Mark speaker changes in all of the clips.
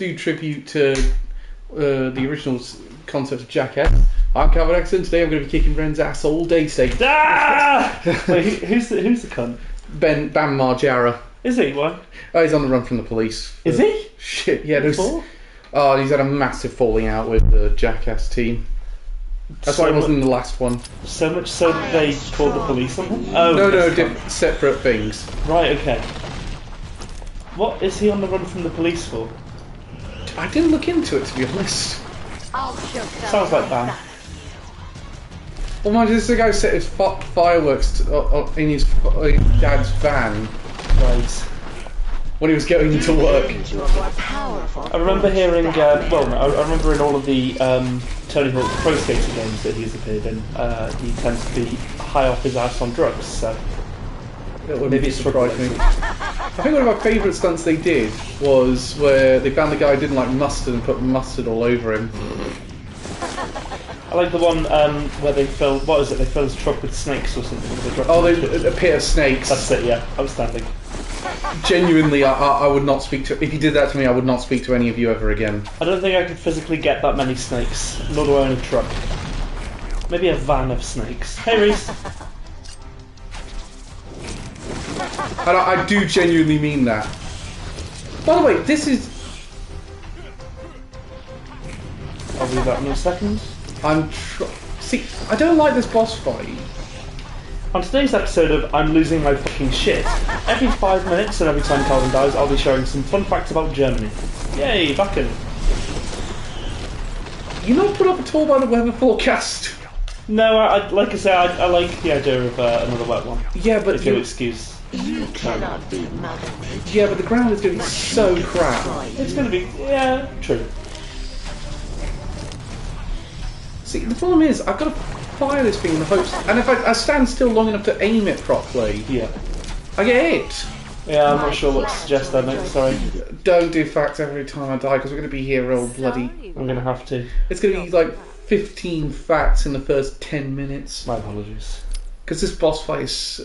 Speaker 1: do tribute to the original concept of Jackass. I'm Calvin Exton. Today I'm going to be kicking Ren's ass all day today.
Speaker 2: Ah! Wait, who's the cunt?
Speaker 1: Bam Margera.
Speaker 2: Is he? Why?
Speaker 1: Oh, he's on the run from the police.
Speaker 2: Is he?
Speaker 1: Shit, yeah.
Speaker 2: Before?
Speaker 1: Oh, he's had a massive falling out with the Jackass team. That's why it wasn't in the last one.
Speaker 2: So much so that they called the police on him? Oh,
Speaker 1: No, separate things.
Speaker 2: Right, okay. What is he on the run from the police for?
Speaker 1: I didn't look into it, to be honest.
Speaker 2: Sounds like Bam.
Speaker 1: Well, mind you, this is the guy who set his fireworks in his dad's van.
Speaker 2: Right.
Speaker 1: When he was going to work.
Speaker 2: I remember hearing, I remember in all of the Tony Hawk Pro Skater games that he's appeared in, he tends to be high off his ass on drugs, so maybe it's
Speaker 1: surprised me. I think one of my favourite stunts they did was where they found the guy who didn't like mustard and put mustard all over him.
Speaker 2: I like the one where they fill, what is it, they fill his truck with snakes or something.
Speaker 1: A pit of snakes.
Speaker 2: That's it, yeah, outstanding.
Speaker 1: Genuinely, I would not speak to... If you did that to me, I would not speak to any of you ever again.
Speaker 2: I don't think I could physically get that many snakes, nor do I own a truck. Maybe a van of snakes. Hey, Reese!
Speaker 1: I do genuinely mean that. By the way, this is...
Speaker 2: I'll leave that in a second.
Speaker 1: See, I don't like this boss fight.
Speaker 2: On today's episode of I'm Losing My Fucking Shit, every 5 minutes and every time Calvin dies, I'll be sharing some fun facts about Germany. Yay, back in.
Speaker 1: You're not put up at all by the weather forecast.
Speaker 2: No, like I say, I like the idea of another wet one.
Speaker 1: Yeah, but
Speaker 2: if you'll excuse.
Speaker 3: You cannot be Mother Nature.
Speaker 1: Yeah, but the ground is going to be so crap.
Speaker 2: It's going to be, yeah, true.
Speaker 1: See, the problem is, I've got to fire this thing in the hopes, and if I stand still long enough to aim it properly,
Speaker 2: yeah,
Speaker 1: I get hit.
Speaker 2: Yeah, I'm not sure what to suggest there, mate. Sorry.
Speaker 1: Don't do facts every time I die, because we're going to be here all bloody...
Speaker 2: I'm going to have to.
Speaker 1: It's going to be like 15 facts in the first 10 minutes.
Speaker 2: My apologies.
Speaker 1: Because this boss fight is...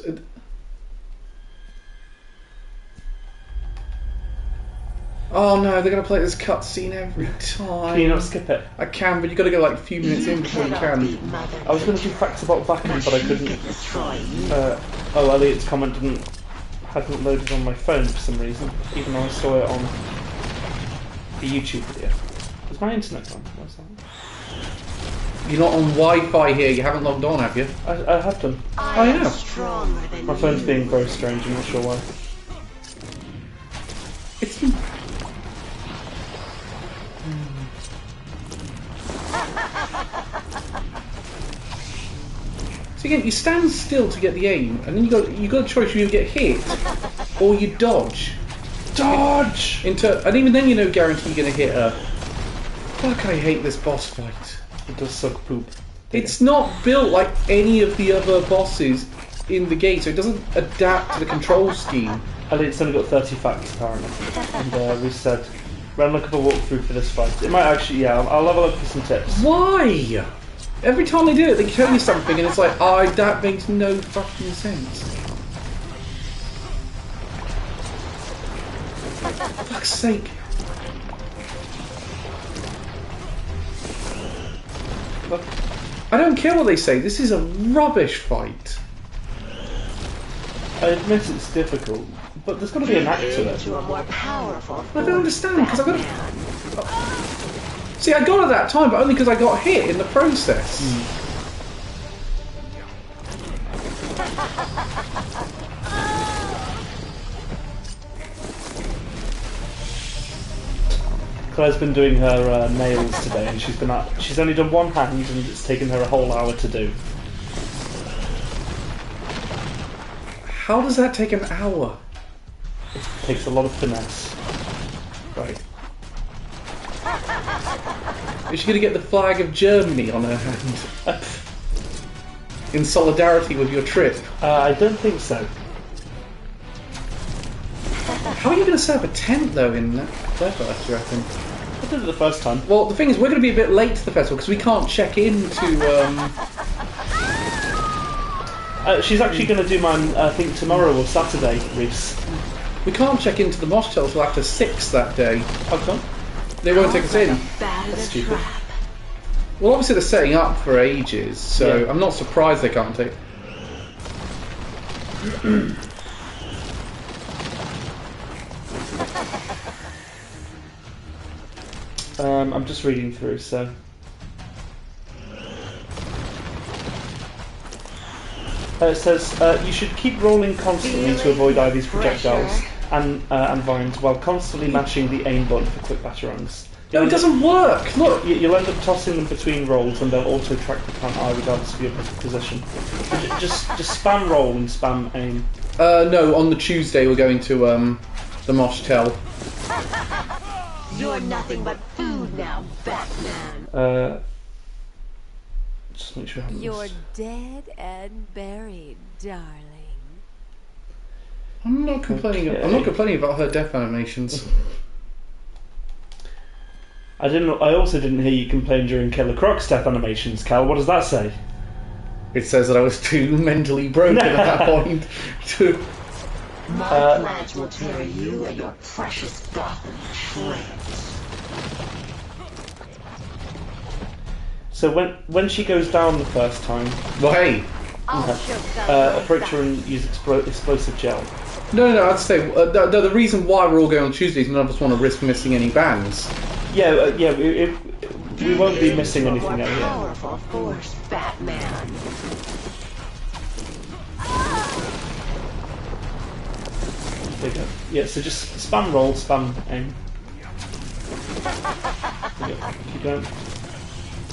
Speaker 1: Oh no, they're going to play this cutscene every time.
Speaker 2: Can you not skip it?
Speaker 1: I can, but you've got to go like a few minutes in before you can.
Speaker 2: I was going to do facts about Batman, but I couldn't. Elliot's comment hadn't loaded on my phone for some reason, even though I saw it on the YouTube video. Is my internet on? What's that?
Speaker 1: You're not on Wi-Fi here, you haven't logged on, have you?
Speaker 2: I have done.
Speaker 1: Oh, yeah.
Speaker 2: My phone's being very strange, I'm not sure why.
Speaker 1: It's... So again, you stand still to get the aim, and then you got a choice: you either get hit or you dodge.
Speaker 2: Dodge!
Speaker 1: And even then, guarantee you're going to hit her. Fuck! I hate this boss fight.
Speaker 2: It does suck poop.
Speaker 1: It's not built like any of the other bosses in the game, so it doesn't adapt to the control scheme.
Speaker 2: Elliot's only got 30 facts apparently, and we said we're looking for a walkthrough for this fight. It might actually, yeah, I'll have a look for some tips.
Speaker 1: Why? Every time they do it, they tell you something, and it's like, that makes no fucking sense. For fuck's sake.
Speaker 2: Look.
Speaker 1: I don't care what they say, this is a rubbish fight.
Speaker 2: I admit it's difficult, but there's got to be an act to it.
Speaker 1: I don't understand, because I've got to... See, I got it that time, but only because I got hit in the process.
Speaker 2: Claire's been doing her nails today, and she's only done one hand, and it's taken her a whole hour to do.
Speaker 1: How does that take an hour?
Speaker 2: It takes a lot of finesse.
Speaker 1: Right. Is she going to get the flag of Germany on her hand? In solidarity with your trip?
Speaker 2: I don't think so.
Speaker 1: How are you going to set up a tent, though, in that weather, do you reckon?
Speaker 2: I did it the first time.
Speaker 1: Well, the thing is, we're going to be a bit late to the festival, because we can't check into,
Speaker 2: She's actually going to do mine, I think, tomorrow or Saturday, Reese.
Speaker 1: We can't check into the mosh till after 6 that day.
Speaker 2: How come?
Speaker 1: they won't take us in.
Speaker 2: That's stupid.
Speaker 1: Well, obviously they're setting up for ages, so
Speaker 2: Yeah.
Speaker 1: I'm not surprised they can't take.
Speaker 2: I'm just reading through, so. It says you should keep rolling constantly to avoid Ivy's projectiles and vines while constantly mashing the aim button for quick batterungs.
Speaker 1: No, it doesn't work. Look.
Speaker 2: You'll end up tossing them between rolls, and they'll auto track the plant eye regardless of your position. So just spam roll and spam aim.
Speaker 1: No, on the Tuesday we're going to the Moshtel.
Speaker 3: You're nothing but food now, Batman.
Speaker 2: Just make sure I haven't
Speaker 4: You're
Speaker 2: missed.
Speaker 4: dead and buried, darling.
Speaker 1: I'm not complaining.
Speaker 2: Okay.
Speaker 1: I'm not complaining about her death animations.
Speaker 2: I also didn't hear you complain during Killer Croc's death animations, Cal. What does that say?
Speaker 1: It says that I was too mentally broken at that point.
Speaker 3: My plans will tear you and your precious Gotham shreds.
Speaker 2: So when she goes down the first time,
Speaker 1: Well, hey.
Speaker 2: approach her and use explosive gel.
Speaker 1: No, I'd say the reason why we're all going on Tuesday is none of us want to risk missing any bands.
Speaker 2: Yeah, we won't be missing anything out here.
Speaker 3: Powerful force, Batman.
Speaker 2: There you go. Yeah, so just spam roll, spam aim. There you go. Keep going.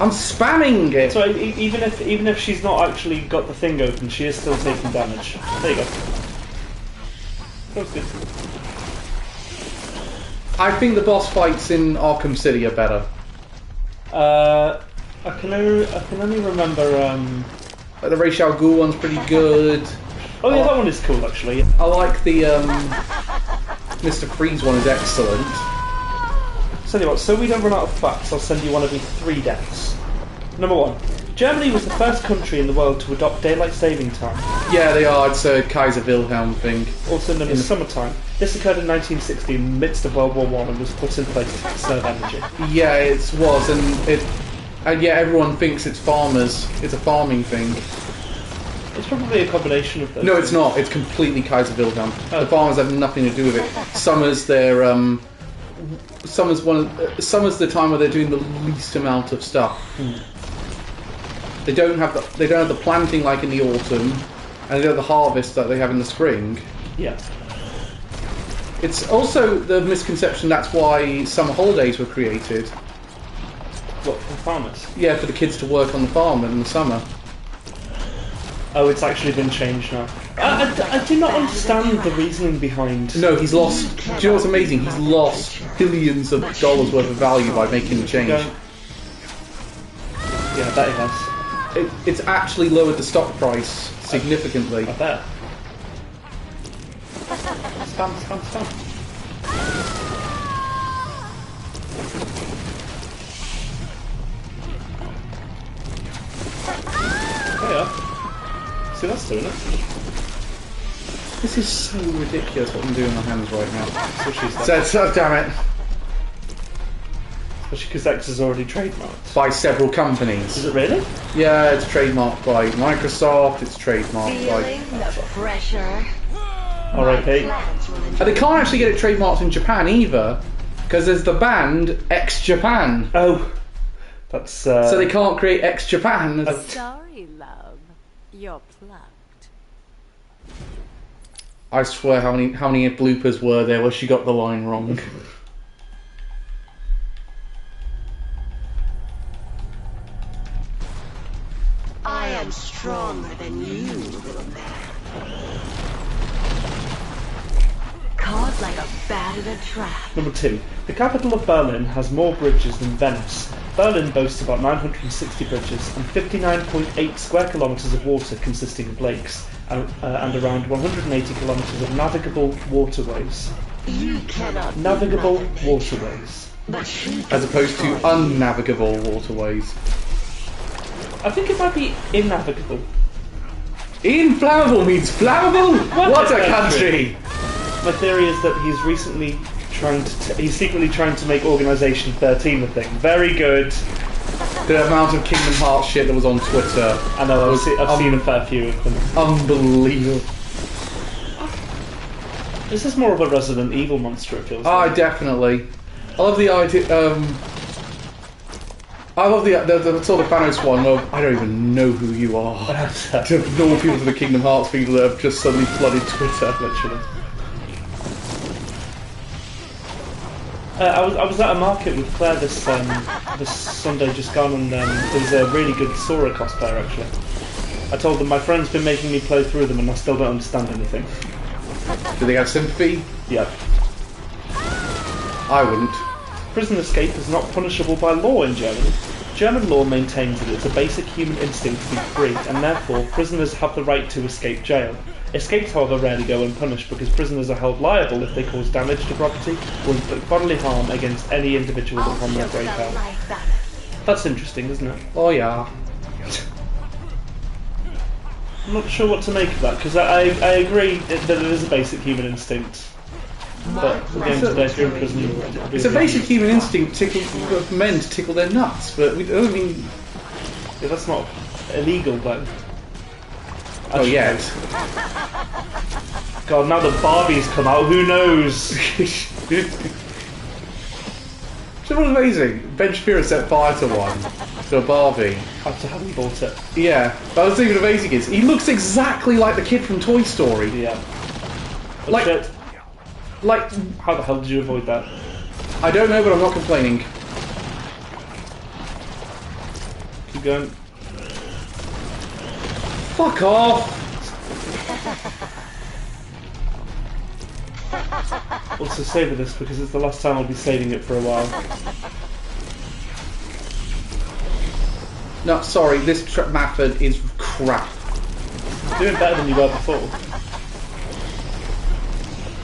Speaker 1: I'm spamming it.
Speaker 2: So even if she's not actually got the thing open, she is still taking damage. There you go. That was good.
Speaker 1: I think the boss fights in Arkham City are better.
Speaker 2: I can only remember.
Speaker 1: Like the Ra's al Ghul one's pretty good.
Speaker 2: Oh yeah, that one is cool actually.
Speaker 1: I like the Mr. Freeze one is excellent.
Speaker 2: Tell you what, so we don't run out of facts, I'll send you one of these 3 deaths. Number 1. Germany was the first country in the world to adopt daylight saving time,
Speaker 1: Yeah, they are. It's a Kaiser Wilhelm thing.
Speaker 2: also known as summertime. This occurred in 1960 in the midst of World War I and was put in place to conserve energy.
Speaker 1: Yeah, it was, and yeah, everyone thinks it's farmers. It's a farming thing.
Speaker 2: It's probably a combination of those.
Speaker 1: No, it's not. It's completely Kaiser Wilhelm.
Speaker 2: Oh.
Speaker 1: The farmers have nothing to do with it. Summer's their summer's the time where they're doing the least amount of stuff. They don't have the planting like in the autumn, and they don't have the harvest that they have in the spring.
Speaker 2: Yeah.
Speaker 1: It's also the misconception that's why summer holidays were created.
Speaker 2: What, for farmers?
Speaker 1: Yeah, for the kids to work on the farm in the summer.
Speaker 2: Oh, it's actually been changed now. I do not understand the reasoning behind...
Speaker 1: No, he's lost. Do you know what's amazing? He's lost billions of dollars worth of value by making the change.
Speaker 2: Yeah, I bet it has.
Speaker 1: It's actually lowered the stock price significantly.
Speaker 2: I bet. Spam. There you are. See, that's doing it.
Speaker 1: This is so ridiculous what I'm doing with my hands right now.
Speaker 2: That's what she said.
Speaker 1: So, damn it.
Speaker 2: Especially because X is already trademarked.
Speaker 1: By several companies.
Speaker 2: Is it really?
Speaker 1: Yeah, it's trademarked by Microsoft, it's trademarked by...
Speaker 3: Feeling the pressure.
Speaker 2: R.I.P.
Speaker 1: And they can't actually get it trademarked in Japan either, because there's the band X Japan.
Speaker 2: Oh. That's,
Speaker 1: So they can't create X Japan.
Speaker 4: Sorry, love. You're plucked.
Speaker 1: I swear how many bloopers were there where she got the line wrong.
Speaker 3: I am stronger than you, little man. Caught like a bat in a trap.
Speaker 2: Number 2. The capital of Berlin has more bridges than Venice. Berlin boasts about 960 bridges and 59.8 square kilometres of water consisting of lakes and around 180 kilometres of navigable waterways.
Speaker 3: You cannot be
Speaker 2: Navigable
Speaker 3: Mother Nature,
Speaker 2: waterways.
Speaker 3: but she
Speaker 1: As opposed to unnavigable waterways.
Speaker 2: I think it might be innavigable.
Speaker 1: Inflammable means flammable? What a country!
Speaker 2: My theory is that he's recently He's secretly trying to make Organisation 13 a thing. Very good.
Speaker 1: The amount of Kingdom Hearts shit that was on Twitter.
Speaker 2: I know, I've seen a fair few of them.
Speaker 1: Unbelievable.
Speaker 2: This is more of a Resident Evil monster, it feels like.
Speaker 1: Definitely. I love the idea. I love the sort of Thanos one where I don't even know who you are. To normal people to the Kingdom Hearts people that have just suddenly flooded Twitter, literally.
Speaker 2: I was at a market with Claire this Sunday just gone, and there was a really good Sora cosplayer actually. I told them my friend's been making me play through them and I still don't understand anything.
Speaker 1: Do they have sympathy?
Speaker 2: Yep.
Speaker 1: I wouldn't.
Speaker 2: Prison escape is not punishable by law in Germany. German law maintains that it's a basic human instinct to be free, and therefore prisoners have the right to escape jail. Escapes, however, rarely go unpunished because prisoners are held liable if they cause damage to property or inflict bodily harm against any individual upon their break out. That's interesting, isn't it?
Speaker 1: Oh yeah.
Speaker 2: I'm not sure what to make of that because I agree that it is a basic human instinct. But at the end of the day, if you're in prison,
Speaker 1: it's a basic human instinct for men to tickle their nuts, but we don't mean.
Speaker 2: Yeah, that's not illegal, though.
Speaker 1: Oh, yet.
Speaker 2: God, now that Barbie's come out, who knows?
Speaker 1: So what was amazing? Ben Shapiro set fire to one, to a Barbie.
Speaker 2: After having bought it.
Speaker 1: Yeah, but I was thinking amazing is he looks exactly like the kid from Toy Story.
Speaker 2: Yeah.
Speaker 1: Like,
Speaker 2: shit.
Speaker 1: Like,
Speaker 2: how the hell did you avoid that?
Speaker 1: I don't know, but I'm not complaining.
Speaker 2: Keep going.
Speaker 1: Fuck off!
Speaker 2: Also savour this because it's the last time I'll be saving it for a while.
Speaker 1: No, sorry, this method is crap.
Speaker 2: Doing better than you were before.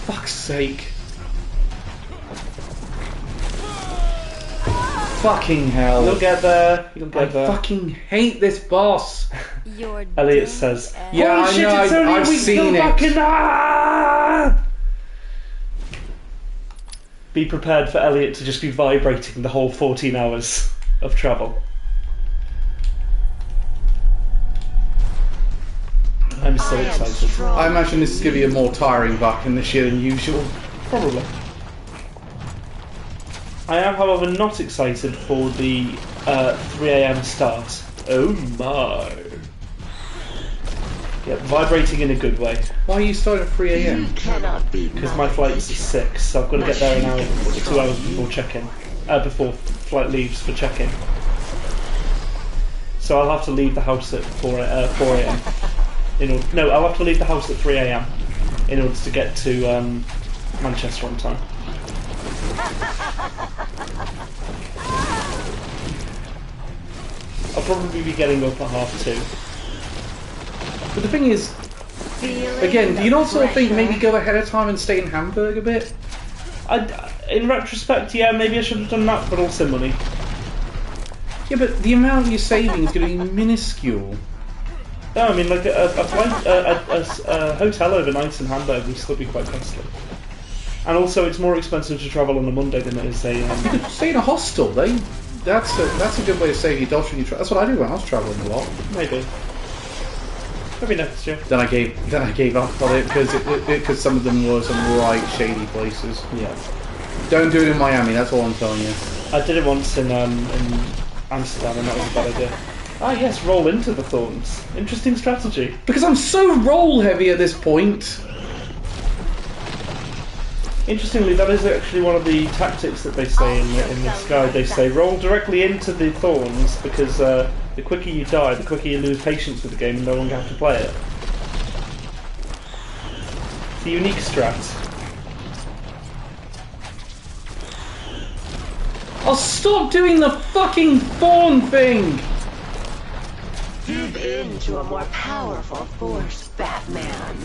Speaker 1: Fuck's sake. Fucking hell.
Speaker 2: You'll get there. You'll get there.
Speaker 1: I fucking hate this boss.
Speaker 2: Elliot says,
Speaker 1: yeah,
Speaker 2: holy shit,
Speaker 1: I know,
Speaker 2: it's only
Speaker 1: I've
Speaker 2: a week
Speaker 1: seen
Speaker 2: till
Speaker 1: it.
Speaker 2: fucking Be prepared for Elliot to just be vibrating the whole 14 hours of travel. I'm so excited.
Speaker 1: I imagine this is going to be a more tiring Bakken this year than usual.
Speaker 2: Probably. I am, however, not excited for the 3 AM start. Oh my. Yeah, vibrating in a good way.
Speaker 1: Why are you starting at 3 AM?
Speaker 2: Because my flight's at 6, so I've got to get there an hour, 2 hours before check-in. Before flight leaves for check-in. So I'll have to leave the house at 4 AM. No, I'll have to leave the house at 3 AM in order to get to Manchester on time. I'll probably be getting up at 2:30.
Speaker 1: But the thing is, again, do you not sort of think maybe go ahead of time and stay in Hamburg a bit?
Speaker 2: In retrospect, yeah, maybe I should have done that, but also money.
Speaker 1: Yeah, but the amount you're saving is going to be minuscule.
Speaker 2: No, I mean, like a hotel overnight in Hamburg would still be quite costly. And also, it's more expensive to travel on a Monday than it is a.
Speaker 1: You could stay in a hostel. That's a good way of saving your dollars when you travel. That's what I do when I was travelling a lot.
Speaker 2: Maybe next year.
Speaker 1: Then I gave up on it because some of them were some right shady places.
Speaker 2: Yeah.
Speaker 1: Don't do it in Miami. That's all I'm telling you.
Speaker 2: I did it once in Amsterdam, and that was a bad idea. Ah, yes, roll into the thorns. Interesting strategy.
Speaker 1: Because I'm so roll heavy at this point.
Speaker 2: Interestingly, that is actually one of the tactics that they say in this guide. They say roll directly into the thorns because the quicker you die, the quicker you lose patience with the game and no longer have to play it. It's a unique strat.
Speaker 1: I'll stop doing the fucking thorn thing!
Speaker 3: Give in to a more powerful force, Batman.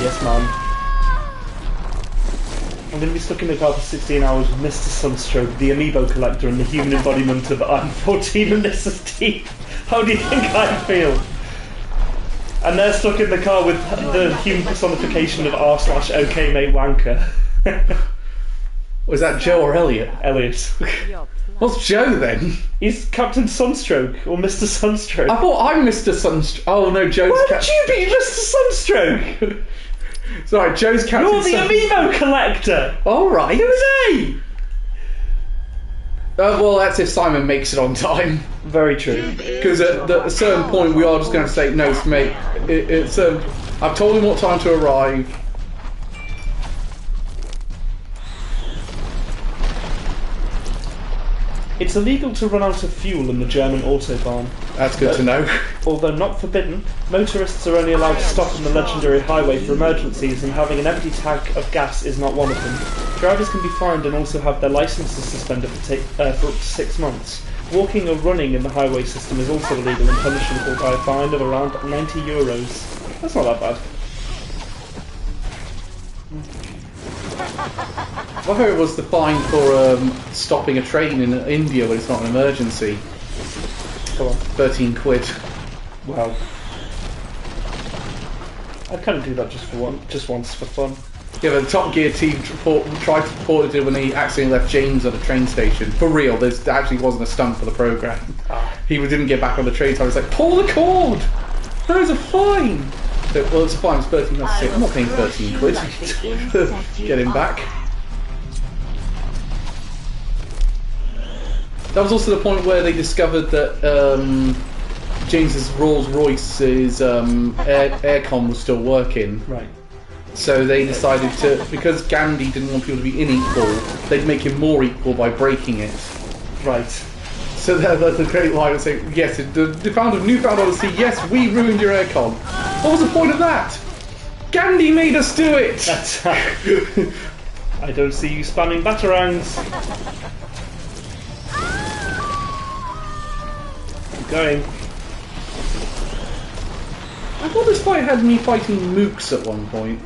Speaker 2: Yes, ma'am. I'm going to be stuck in the car for 16 hours with Mr. Sunstroke, the amiibo collector, and the human embodiment of I'm 14 and this is Steve. How do you think I feel? And they're stuck in the car with the human personification of r/OK mate wanker.
Speaker 1: Was that Joe or Elliot?
Speaker 2: Elliot.
Speaker 4: Your pluck.
Speaker 1: What's Joe then?
Speaker 2: He's Captain Sunstroke, or Mr. Sunstroke.
Speaker 1: I thought I'm Mr. Sunstroke. Oh no, Joe's
Speaker 2: Why would you be Mr. Sunstroke?
Speaker 1: Sorry, Joe's Captain
Speaker 2: You're the amiibo collector!
Speaker 1: Alright.
Speaker 2: Who are they?
Speaker 1: Well, that's if Simon makes it on time.
Speaker 2: Very true.
Speaker 1: Because at a certain point, we are just going to say, no, mate, I've told him what time to arrive.
Speaker 2: It's illegal to run out of fuel in the German autobahn.
Speaker 1: That's good to know.
Speaker 2: Although not forbidden, motorists are only allowed to stop on the legendary highway for emergencies, and having an empty tank of gas is not one of them. Drivers can be fined and also have their licences suspended for up to 6 months. Walking or running in the highway system is also illegal and punishable by a fine of around €90. That's not that bad.
Speaker 1: I heard it was the fine for stopping a train in India when it's not an emergency.
Speaker 2: Come on.
Speaker 1: 13 quid.
Speaker 2: Wow. I'd kind of do that just once for fun.
Speaker 1: Yeah, but the Top Gear team tried to report it when he accidentally left James at a train station. For real, there actually wasn't a stunt for the programme. He didn't get back on the train, so I was like, pull the cord! There's a fine! So, well, it's a fine, it's 13 quid. I'm not paying 13 quid to get him back. That was also the point where they discovered that James's Rolls Royce's aircon was still working.
Speaker 2: Right.
Speaker 1: So they decided to, because Gandhi didn't want people to be unequal, they'd make him more equal by breaking it.
Speaker 2: Right.
Speaker 1: So that's a great line of saying, yes, the found of Newfound Odyssey, yes, we ruined your aircon. What was the point of that? Gandhi made us do it!
Speaker 2: That's I don't see you spamming batarangs. Keep going.
Speaker 1: I thought this fight had me fighting mooks at one point.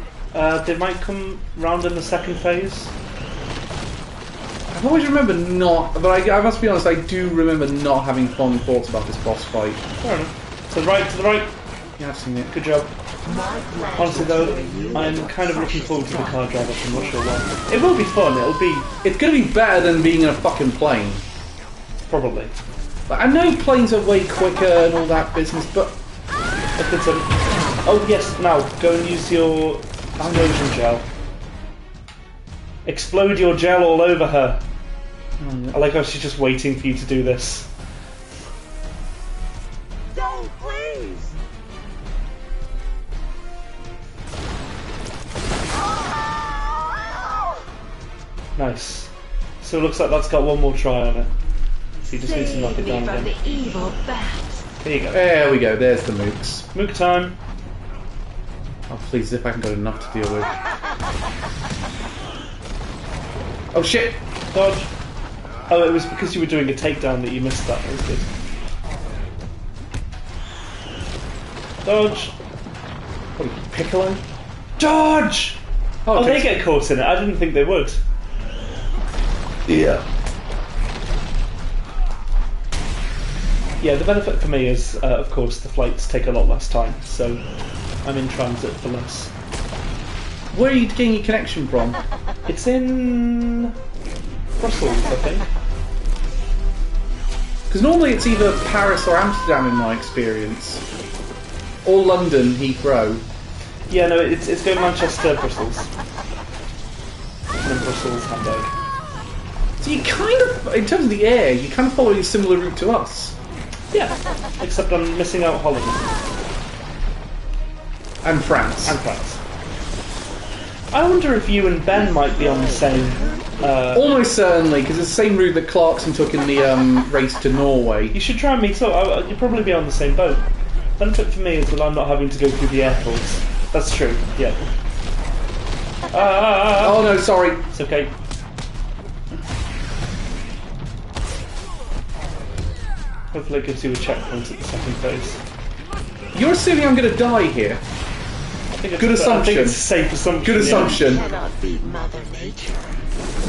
Speaker 2: They might come round in the second phase.
Speaker 1: I've always remembered not, but I must be honest, I do remember not having fond thoughts about this boss fight.
Speaker 2: Fair enough. To the right, to the right.
Speaker 1: Yeah, I've seen it.
Speaker 2: Good job. Honestly though, I'm kind of looking forward to the car drive up. I'm not sure why. It will be fun. It'll be
Speaker 1: It's going to be better than being in a fucking plane.
Speaker 2: probably.
Speaker 1: Like, I know planes are way quicker and all that business, but
Speaker 2: If it's oh yes, now go and use your explosion gel. Explode your gel all over her. I like how she's just waiting for you to do this.
Speaker 3: Don't, please!
Speaker 2: Nice. So it looks like that's got one more try on it. So you just need to knock it down
Speaker 3: From
Speaker 2: again.
Speaker 3: the evil bats.
Speaker 2: There you go.
Speaker 1: there we go, there's the mooks.
Speaker 2: Mook time.
Speaker 1: Oh please, if I can got enough to deal with. Oh shit!
Speaker 2: Dodge. Oh, it was because you were doing a takedown that you missed that. That was good. Dodge.
Speaker 1: Oh, Piccolo?
Speaker 2: Dodge! Oh, they
Speaker 1: takes-
Speaker 2: get caught in it. I didn't think they would.
Speaker 1: Yeah.
Speaker 2: Yeah, the benefit for me is, of course, the flights take a lot less time, so I'm in transit for less.
Speaker 1: Where are you getting your connection from?
Speaker 2: It's in Brussels, I think.
Speaker 1: Because normally it's either Paris or Amsterdam in my experience. Or London, Heathrow.
Speaker 2: Yeah, no, it's going Manchester, Brussels. And then Brussels, Hamburg.
Speaker 1: So you kind of, in terms of the air, you kind of follow a similar route to us.
Speaker 2: Yeah, except I'm missing out Holland
Speaker 1: And France.
Speaker 2: and France. I wonder if you and Ben might be on the same.
Speaker 1: Almost certainly, because it's the same route that Clarkson took in the race to Norway.
Speaker 2: You should try and meet up. You'd probably be on the same boat. Benefit for me is that I'm not having to go through the airports. That's true. Yeah.
Speaker 1: Oh no, sorry.
Speaker 2: It's okay. Hopefully it gives you a checkpoint at the second phase.
Speaker 1: You're assuming I'm going to die here.
Speaker 2: I think
Speaker 1: Good
Speaker 2: I think
Speaker 1: assumption.
Speaker 2: it's a safe assumption.
Speaker 1: Good
Speaker 2: yeah.
Speaker 1: assumption.
Speaker 3: Cannot beat Mother Nature,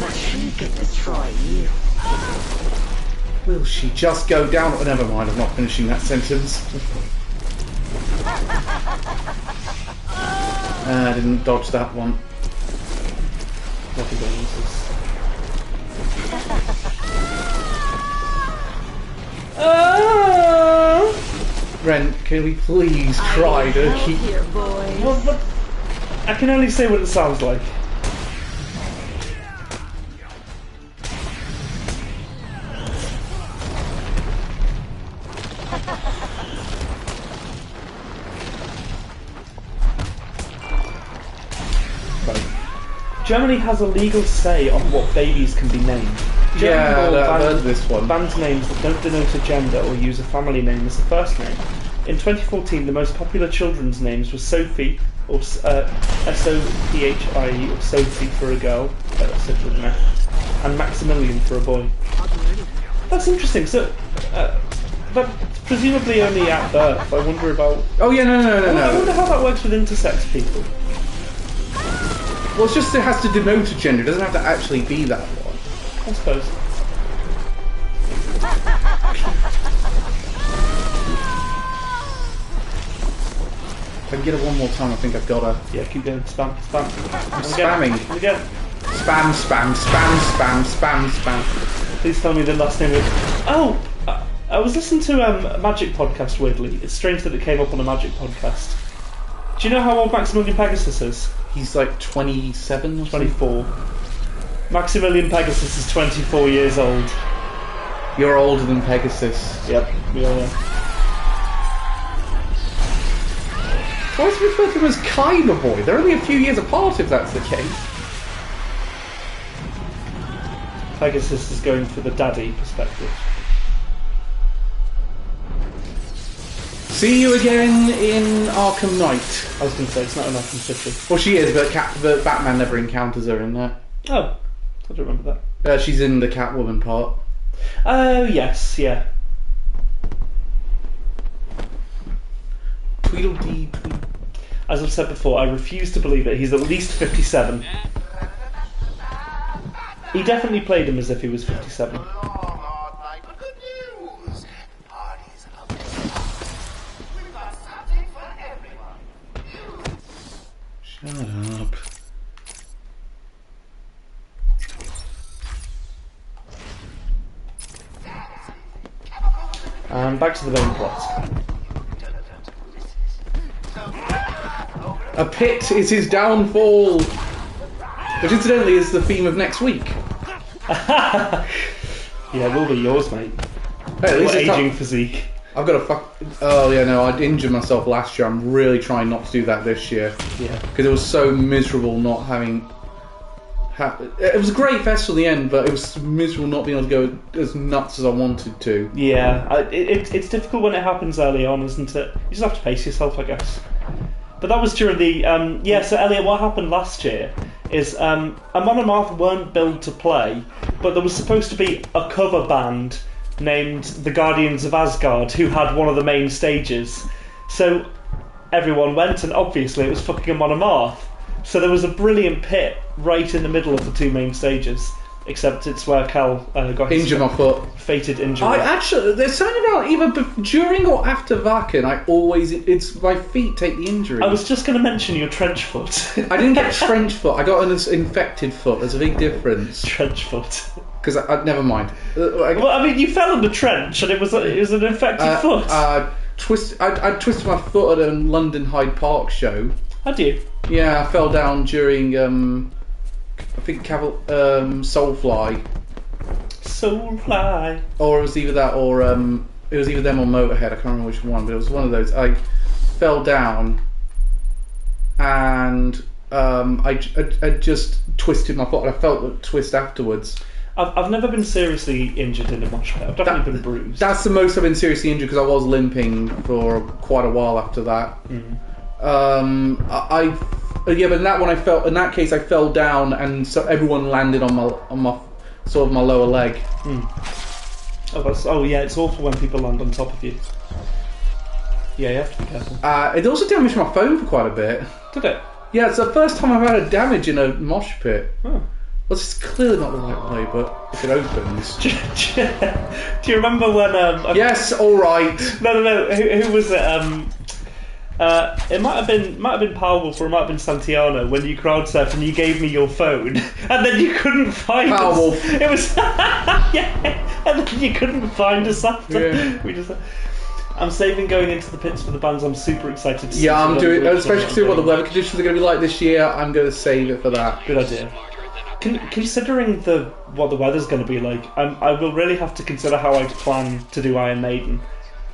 Speaker 3: but she can destroy you.
Speaker 1: Will she just go down? Oh, never mind, I'm not finishing that sentence. I didn't dodge that one.
Speaker 2: What condolences.
Speaker 1: Ren, can we please try to keep...
Speaker 4: Here, boys.
Speaker 2: What? I can only say what it sounds like. Germany has a legal say on what babies can be named.
Speaker 1: Yeah, I've heard this one.
Speaker 2: Bans names that don't denote a gender or use a family name as the first name. In 2014, the most popular children's names were Sophie, or S-O-P-H-I-E, or Sophie for a girl, and Maximilian for a boy. That's interesting. So, but presumably only at birth. I wonder about...
Speaker 1: Oh yeah, no.
Speaker 2: I wonder how that works with intersex people.
Speaker 1: Well, it's just it has to denote a gender. It doesn't have to actually be that one.
Speaker 2: I suppose.
Speaker 1: If I can get it one more time, I think I've got her.
Speaker 2: Yeah, keep going. Spam.
Speaker 1: I'm spamming.
Speaker 2: Again.
Speaker 1: Spam.
Speaker 2: Please tell me the last name of... Oh! I was listening to a Magic podcast, weirdly. It's strange that it came up on a Magic podcast. Do you know how old Maximilian Pegasus is?
Speaker 1: He's like 27 or
Speaker 2: 24. Maximilian Pegasus is 24 years old.
Speaker 1: You're older than Pegasus.
Speaker 2: Yep, we are there.
Speaker 1: Why is it referred to him as Kyber Boy? They're only a few years apart if that's the case.
Speaker 2: Pegasus is going for the daddy perspective.
Speaker 1: See you again in Arkham Knight.
Speaker 2: I was going to say, it's not in Arkham City.
Speaker 1: Well, she is, but Batman never encounters her in that.
Speaker 2: Oh, I don't remember that.
Speaker 1: She's in the Catwoman part.
Speaker 2: Oh, yes, yeah.
Speaker 1: Tweedledee.
Speaker 2: As I've said before, I refuse to believe it. He's at least 57. He definitely played him as if he was 57.
Speaker 1: Shut up.
Speaker 2: And back to the main plot.
Speaker 1: A pit is his downfall, which incidentally is the theme of next week.
Speaker 2: Yeah, it will be yours, mate.
Speaker 1: Hey, at least
Speaker 2: Your
Speaker 1: it's
Speaker 2: aging
Speaker 1: not...
Speaker 2: physique.
Speaker 1: I've got a fuck. Oh yeah, no, I injured myself last year. I'm really trying not to do that this year.
Speaker 2: Yeah.
Speaker 1: Because it was so miserable not having. It was a great festival in the end, but it was miserable not being able to go as nuts as I wanted to.
Speaker 2: Yeah, it's difficult when it happens early on, isn't it? You just have to pace yourself, I guess. But that was during the... so Elliot, what happened last year is Amon and Martha weren't billed to play, but there was supposed to be a cover band named the Guardians of Asgard who had one of the main stages. So everyone went, and obviously it was fucking Amon and Martha. So there was a brilliant pit right in the middle of the two main stages, except it's where Cal got his
Speaker 1: Injure my foot.
Speaker 2: fated injury.
Speaker 1: I actually, there's something about either during or after Vakken, it's my feet take the injury.
Speaker 2: I was just going to mention your trench foot.
Speaker 1: I didn't get trench foot. I got an infected foot. There's a big difference.
Speaker 2: Trench foot.
Speaker 1: Because I never mind.
Speaker 2: Well, I mean, you fell in the trench, and it was an infected foot.
Speaker 1: I twisted my foot at a London Hyde Park show.
Speaker 2: Had you?
Speaker 1: Yeah, I fell down during I think Soulfly.
Speaker 2: Soulfly.
Speaker 1: Or it was either that, or it was either them or Motorhead. I can't remember which one, but it was one of those. I fell down, and I just twisted my foot, and I felt the twist afterwards.
Speaker 2: I've never been seriously injured in a mosh pit. I've definitely been bruised.
Speaker 1: That's the most I've been seriously injured, because I was limping for quite a while after that. But in that one I fell. In that case, I fell down, and so everyone landed on my sort of my lower leg.
Speaker 2: Oh yeah, it's awful when people land on top of you. Yeah, you have to be careful.
Speaker 1: It also damaged my phone for quite a bit.
Speaker 2: Did it?
Speaker 1: Yeah, it's the first time I've had a damage in a mosh pit.
Speaker 2: Oh.
Speaker 1: Well, it's clearly not the right way, but if it opens.
Speaker 2: Do you remember when?
Speaker 1: Yes, all right.
Speaker 2: No. Who was it? It might have been Powerwolf or it might have been Santiano when you crowd surfed and you gave me your phone and then you couldn't find
Speaker 1: Powerwolf.
Speaker 2: us. It was yeah, and then you couldn't find us after.
Speaker 1: Yeah.
Speaker 2: We just. I'm saving going into the pits for the bands. I'm super excited to see.
Speaker 1: Yeah, I'm
Speaker 2: some
Speaker 1: doing,
Speaker 2: of them.
Speaker 1: especially considering what the weather conditions are going to be like this year. I'm going to save it for that.
Speaker 2: Good idea. Considering what the weather's going to be like, I will really have to consider how I plan to do Iron Maiden,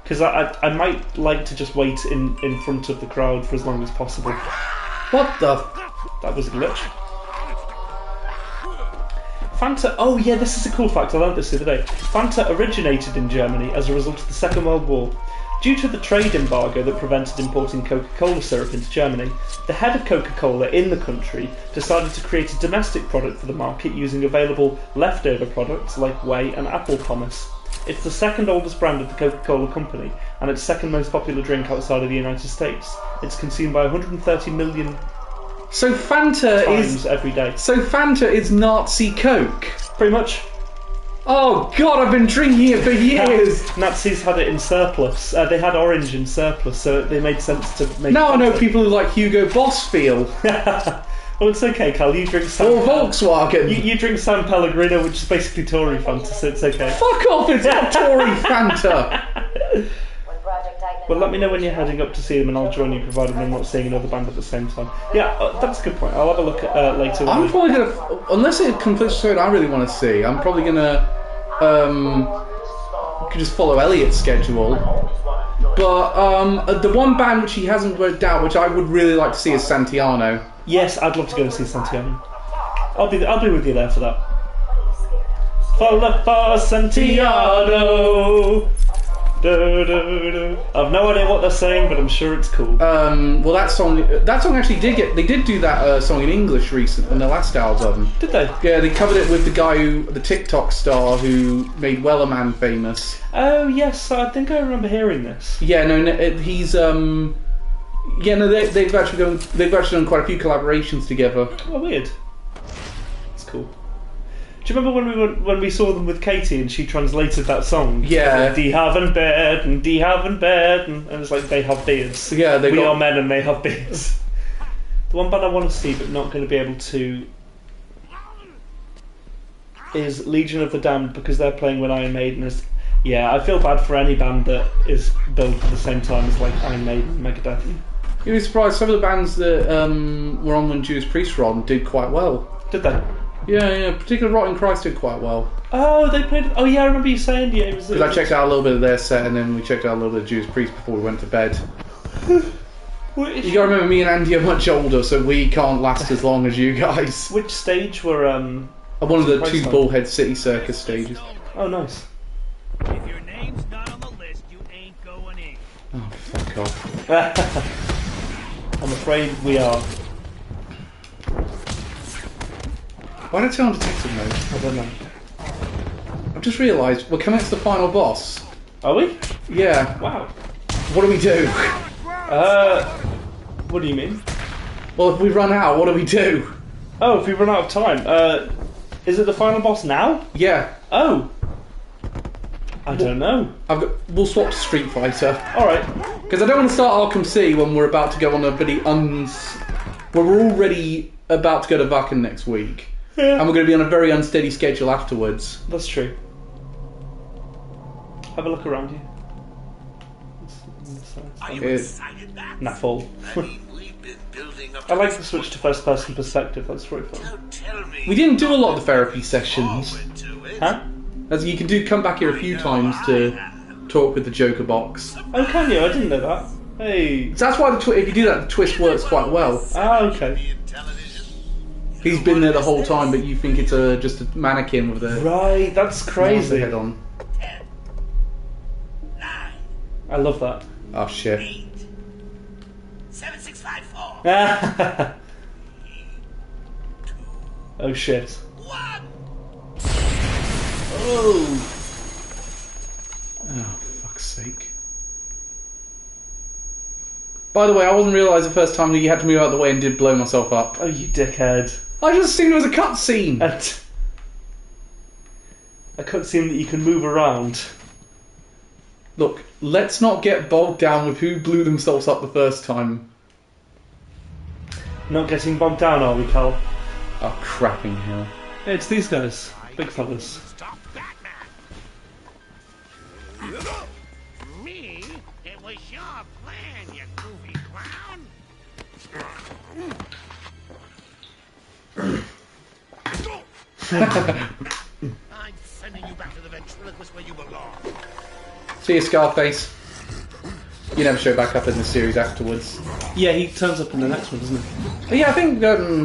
Speaker 2: because I might like to just wait in front of the crowd for as long as possible.
Speaker 1: What the?
Speaker 2: That was a glitch. Fanta. Oh yeah, this is a cool fact. I learned this the other day. Fanta originated in Germany as a result of the Second World War. Due to the trade embargo that prevented importing Coca-Cola syrup into Germany, the head of Coca-Cola in the country decided to create a domestic product for the market using available leftover products like whey and apple pomace. It's the second oldest brand of the Coca-Cola company, and its second most popular drink outside of the United States. It's consumed by 130 million
Speaker 1: So Fanta
Speaker 2: times
Speaker 1: is
Speaker 2: every day.
Speaker 1: so Fanta is Nazi Coke.
Speaker 2: Pretty much.
Speaker 1: Oh God, I've been drinking it for years.
Speaker 2: Nazis had it in surplus. They had orange in surplus, so they made sense to make.
Speaker 1: Now I know
Speaker 2: Fanta.
Speaker 1: people who like Hugo Boss feel.
Speaker 2: Well, it's okay, Cal. You drink San
Speaker 1: Or Volkswagen.
Speaker 2: You drink San Pellegrino, which is basically Tory Fanta, so it's okay.
Speaker 1: Fuck off! It's not Tory Fanta.
Speaker 2: Well, let me know when you're heading up to see them, and I'll join you, provided I'm not seeing another band at the same time. Yeah, that's a good point. I'll have a look at later.
Speaker 1: I'm probably gonna, unless it completes something I really want to see, I'm probably gonna just follow Elliot's schedule. But the one band which he hasn't worked out, which I would really like to see, is Santiano.
Speaker 2: Yes, I'd love to go and see Santiano. I'll be with you there for that. For Santiano. I've no idea what they're saying, but I'm sure it's cool.
Speaker 1: Well, that song actually they did do that song in English recently on their last album.
Speaker 2: Did they?
Speaker 1: Yeah, they covered it with the guy the TikTok star who made Wellerman famous.
Speaker 2: Oh yes, I think I remember hearing this.
Speaker 1: Yeah, he's they've actually done quite a few collaborations together.
Speaker 2: Oh, weird. It's cool. Do you remember when we saw them with Katie and she translated that song?
Speaker 1: Yeah.
Speaker 2: Die haben Bearden, die haben Bearden, and it's like they have beards.
Speaker 1: Yeah,
Speaker 2: we are men and they have beards. The one band I want to see but not going to be able to is Legion of the Damned, because they're playing when Iron Maiden is. Yeah, I feel bad for any band that is built at the same time as like Iron Maiden and Megadeth.
Speaker 1: You'd be surprised, some of the bands that were on when Judas Priest were on did quite well.
Speaker 2: Did they?
Speaker 1: Yeah, particularly Rotten Christ did quite well.
Speaker 2: Oh, they played. Oh yeah, I remember you saying. Yeah, it was.
Speaker 1: Because I checked out a little bit of their set, and then we checked out a little bit of Judas Priest before we went to bed. You gotta remember, me and Andy are much older, so we can't last as long as you guys.
Speaker 2: Which stage were
Speaker 1: One of the two
Speaker 2: on?
Speaker 1: Bullhead City Circus stages.
Speaker 2: Oh, nice.
Speaker 5: If your name's not on the list, you ain't going in.
Speaker 1: Oh, fuck off.
Speaker 2: I'm afraid we are.
Speaker 1: Why did I turn on detective mode?
Speaker 2: I don't know.
Speaker 1: I've just realised we're coming to the final boss.
Speaker 2: Are we?
Speaker 1: Yeah.
Speaker 2: Wow.
Speaker 1: What do we do?
Speaker 2: What do you mean?
Speaker 1: Well, if we run out, what do we do?
Speaker 2: Oh, if we run out of time. Is it the final boss now?
Speaker 1: Yeah.
Speaker 2: Oh. I don't know.
Speaker 1: We'll swap to Street Fighter.
Speaker 2: Alright.
Speaker 1: Because I don't want to start Arkham C when we're about to go on a very we're already about to go to Vakken next week.
Speaker 2: Yeah.
Speaker 1: And we're going to be on a very unsteady schedule afterwards.
Speaker 2: That's true. Have a look around you.
Speaker 5: Are you
Speaker 1: It-
Speaker 5: excited, Matt?
Speaker 2: Naffle.
Speaker 5: I mean, we've been building up.
Speaker 2: I like the switch to first person perspective, that's very fun.
Speaker 5: Don't tell me.
Speaker 1: We didn't do a lot of the therapy sessions.
Speaker 5: Forward to it.
Speaker 2: Huh?
Speaker 1: As you can come back here a few times to talk with the Joker box.
Speaker 2: Oh, can you? I didn't know that. Hey.
Speaker 1: So that's why if you do that, the twist works quite well.
Speaker 2: Ah, okay.
Speaker 5: Be intelligent.
Speaker 1: He's been there the whole time, but you think it's just a mannequin with a
Speaker 2: Right, that's crazy.
Speaker 1: head on.
Speaker 5: 10, 9,
Speaker 2: I love that.
Speaker 1: Oh shit.
Speaker 5: 8, 7, 6, 5, 4,
Speaker 2: Oh shit.
Speaker 5: 1.
Speaker 2: Oh.
Speaker 1: Oh, fuck's sake. By the way, I wasn't realised the first time that you had to move out of the way and did blow myself up.
Speaker 2: Oh, you dickhead.
Speaker 1: I just assumed it was a cutscene.
Speaker 2: And a cutscene that you can move around.
Speaker 1: Look, let's not get bogged down with who blew themselves up the first time.
Speaker 2: Not getting bogged down, are we, Cal?
Speaker 1: Oh, crapping hell.
Speaker 2: Yeah, it's these guys. Big fellas.
Speaker 5: Stop Batman! Me? It was your plan, you goofy clown! I'm sending you back to the ventriloquist where you belong.
Speaker 1: See you, Scarface. You never show back up in the series afterwards.
Speaker 2: Yeah, he turns up in the next one, doesn't he?
Speaker 1: Yeah, I think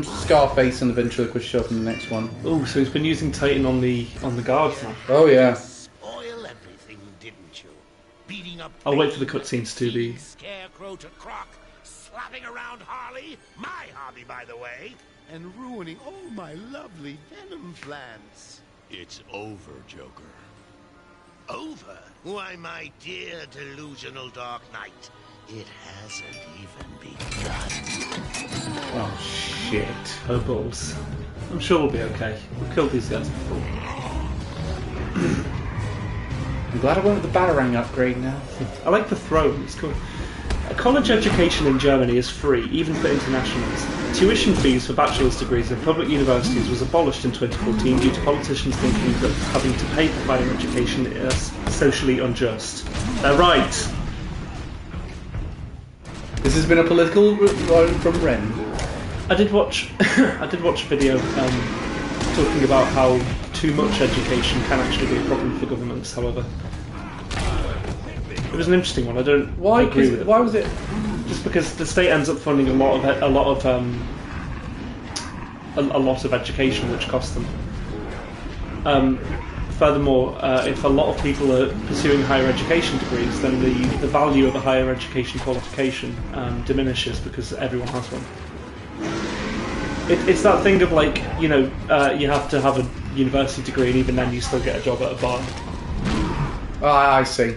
Speaker 1: Scarface and the ventriloquist show up in the next one.
Speaker 2: Oh, so he's been using Titan on the guards now.
Speaker 1: Oh yeah.
Speaker 5: Spoil everything, didn't you? Beating up.
Speaker 2: I'll wait for the cutscenes to be.
Speaker 5: Scarecrow to Croc, slapping around Harley, my hobby, by the way, and ruining all my lovely venom plants.
Speaker 6: It's over, Joker.
Speaker 5: Over? Why, my dear delusional Dark Knight, it hasn't even begun.
Speaker 1: Oh shit.
Speaker 2: Oh balls. I'm sure we'll be okay. We've killed these guys before.
Speaker 1: I'm glad I went with the Batarang upgrade now.
Speaker 2: I like the throne, it's cool. A college education in Germany is free, even for internationals. Tuition fees for bachelor's degrees in public universities was abolished in 2014 due to politicians thinking that having to pay for higher education is socially unjust. They're right!
Speaker 1: This has been a political one from Ren.
Speaker 2: I did watch a video talking about how too much education can actually be a problem for governments, however. It was an interesting one. I don't agree with it.
Speaker 1: Why was it?
Speaker 2: Just because the state ends up funding a lot of education, which costs them. Furthermore, if a lot of people are pursuing higher education degrees, then the value of a higher education qualification diminishes because everyone has one. It's that thing of like, you have to have a university degree, and even then you still get a job at a bar.
Speaker 1: I see.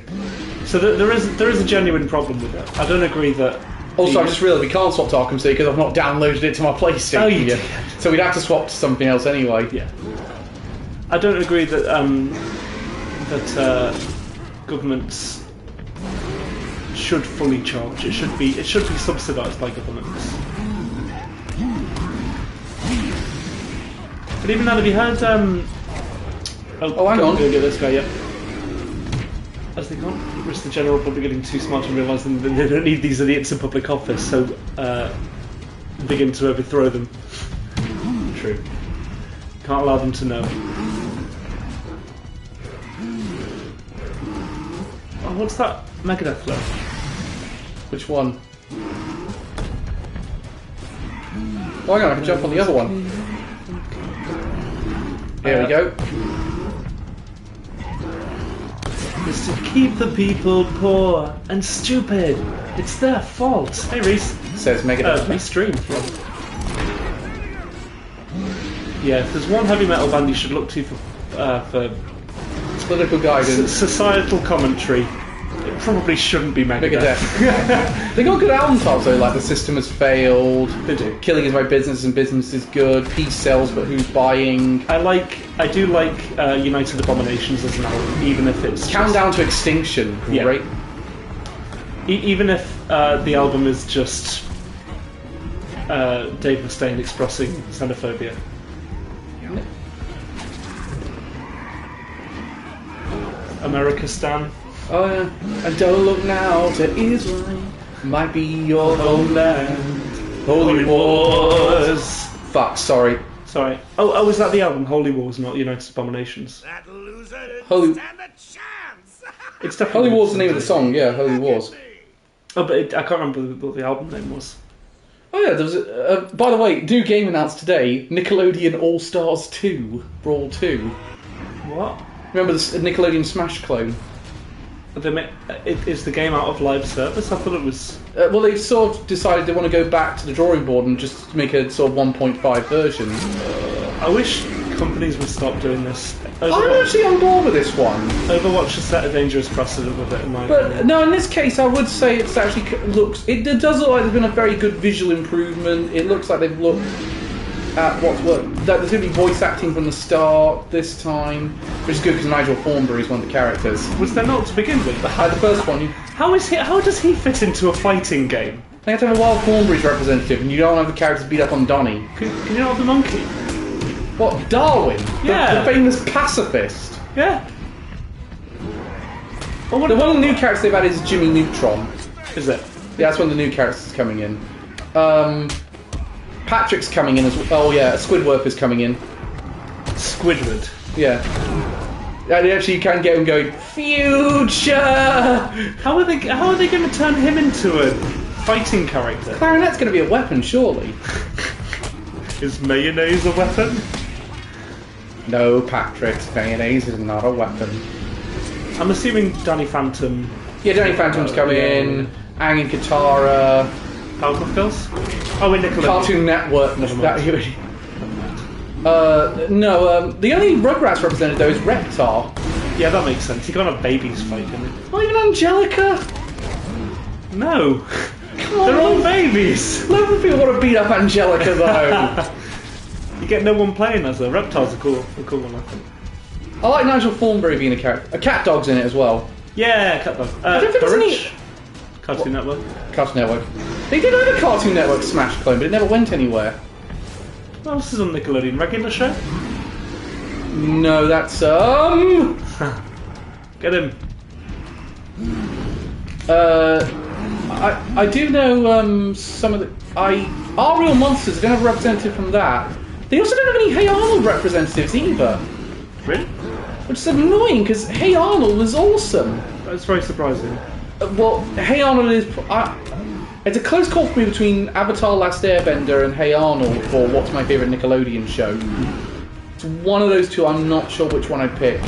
Speaker 2: So there is a genuine problem with it. I don't agree that.
Speaker 1: Also, I just realised we can't swap to Arkham City because I've not downloaded it to my PlayStation
Speaker 2: Oh, you
Speaker 1: yet.
Speaker 2: did.
Speaker 1: So we'd have to swap to something else anyway.
Speaker 2: Yeah. I don't agree that governments should fully charge. It should be subsidised by governments. But even then, have you heard?
Speaker 1: Hang on.
Speaker 2: Go get this guy. Yeah. As they can't risk the general public getting too smart and realising that they don't need these idiots in public office, so begin to overthrow them. True. Can't allow them to know. Oh, what's that Megadeth flow?
Speaker 1: Which one? Oh, hang on, I can jump on the other one. Here we go.
Speaker 2: Is to keep the people poor and stupid. It's their fault. Hey, Reese.
Speaker 1: Says Megadeth.
Speaker 2: Restream. Yeah, if there's one heavy metal band you should look to for
Speaker 1: Political guidance.
Speaker 2: societal commentary, it probably shouldn't be Megadeth.
Speaker 1: Megadeth. They got good album titles though, like The System Has Failed,
Speaker 2: They do.
Speaker 1: Killing Is My Business and Business Is Good, Peace Sells But Who's Buying,
Speaker 2: I do like United Abominations as an album, even if it's
Speaker 1: Countdown to Extinction,
Speaker 2: Yeah.
Speaker 1: great.
Speaker 2: even if the album is just Dave Mustaine expressing xenophobia. America Stan.
Speaker 1: Oh yeah. And don't look now to Israel, might be your homeland. Holy Wars. Fuck, sorry.
Speaker 2: Sorry. Oh, is that the album? Holy Wars, not United Abominations.
Speaker 5: That loser didn't
Speaker 1: Holy-
Speaker 5: stand a chance!
Speaker 2: It's definitely
Speaker 1: Holy Wars is the name of the song, yeah, Holy Wars.
Speaker 2: Oh, but I can't remember what the album name was.
Speaker 1: Oh yeah, there was by the way, new game announced today, Nickelodeon All Stars 2, Brawl 2.
Speaker 2: What?
Speaker 1: Remember the Nickelodeon Smash clone?
Speaker 2: Is the game out of live service? I thought it was.
Speaker 1: Well, they've sort of decided they want to go back to the drawing board and just make a sort of 1.5 version.
Speaker 2: I wish companies would stop doing this.
Speaker 1: I'm actually on board with this one.
Speaker 2: Overwatch has set a dangerous precedent with it, in my
Speaker 1: But
Speaker 2: opinion.
Speaker 1: no, in this case, I would say it's actually looks. It does look like there's been a very good visual improvement. It looks like they've looked. at what's what. There's going to be voice acting from the start this time, which is good because Nigel Thornberry is one of the characters.
Speaker 2: Was there not to begin with?
Speaker 1: The first one,
Speaker 2: How does he fit into a fighting game?
Speaker 1: they have to have a Wild Thornberry's representative, and you don't have the characters beat up on Donnie.
Speaker 2: Can you not have the monkey?
Speaker 1: What, Darwin?
Speaker 2: Yeah.
Speaker 1: The famous pacifist.
Speaker 2: Yeah. Well,
Speaker 1: The one of the new characters they've added is Jimmy Neutron.
Speaker 2: is it?
Speaker 1: Yeah, that's one of the new characters coming in. Patrick's coming in as well. Oh yeah, Squidward is coming in.
Speaker 2: Squidward.
Speaker 1: Yeah. And actually you can get him going, future!
Speaker 2: How are they going to turn him into a fighting character?
Speaker 1: Clarinet's going to be a weapon, surely.
Speaker 2: Is mayonnaise a weapon?
Speaker 1: No, Patrick's mayonnaise is not a weapon.
Speaker 2: I'm assuming Danny Phantom.
Speaker 1: Yeah, Danny Phantom's coming in. Ang and Katara.
Speaker 2: Powerpuff Girls? Oh, in Nickelodeon.
Speaker 1: Cartoon Network.
Speaker 2: Never mind.
Speaker 1: The only Rugrats represented though is Reptar.
Speaker 2: Yeah, that makes sense. You can't have babies fight, can you?
Speaker 1: Not even Angelica.
Speaker 2: No.
Speaker 1: Come on.
Speaker 2: They're all babies.
Speaker 1: Loads of people want to beat up Angelica though.
Speaker 2: You get no one playing as her. Reptiles are cool one, I think.
Speaker 1: I like Nigel Thornberry being a character. A cat dog's in it as well.
Speaker 2: Yeah, Cat Dog.
Speaker 1: I don't think there's
Speaker 2: Courage.
Speaker 1: any-
Speaker 2: Cartoon Network.
Speaker 1: Cartoon Network. They did have a Cartoon Network Smash clone, but it never went anywhere.
Speaker 2: What else is on Nickelodeon? Regular show?
Speaker 1: No, that's
Speaker 2: Get him.
Speaker 1: I do know some of the Our Real Monsters. They don't have a representative from that. They also don't have any Hey Arnold representatives either,
Speaker 2: Really?
Speaker 1: which is annoying because Hey Arnold was awesome.
Speaker 2: That's very surprising.
Speaker 1: Well, Hey Arnold is. It's a close call for me between Avatar: Last Airbender and Hey Arnold for what's my favourite Nickelodeon show. It's one of those two. I'm not sure which one I'd pick.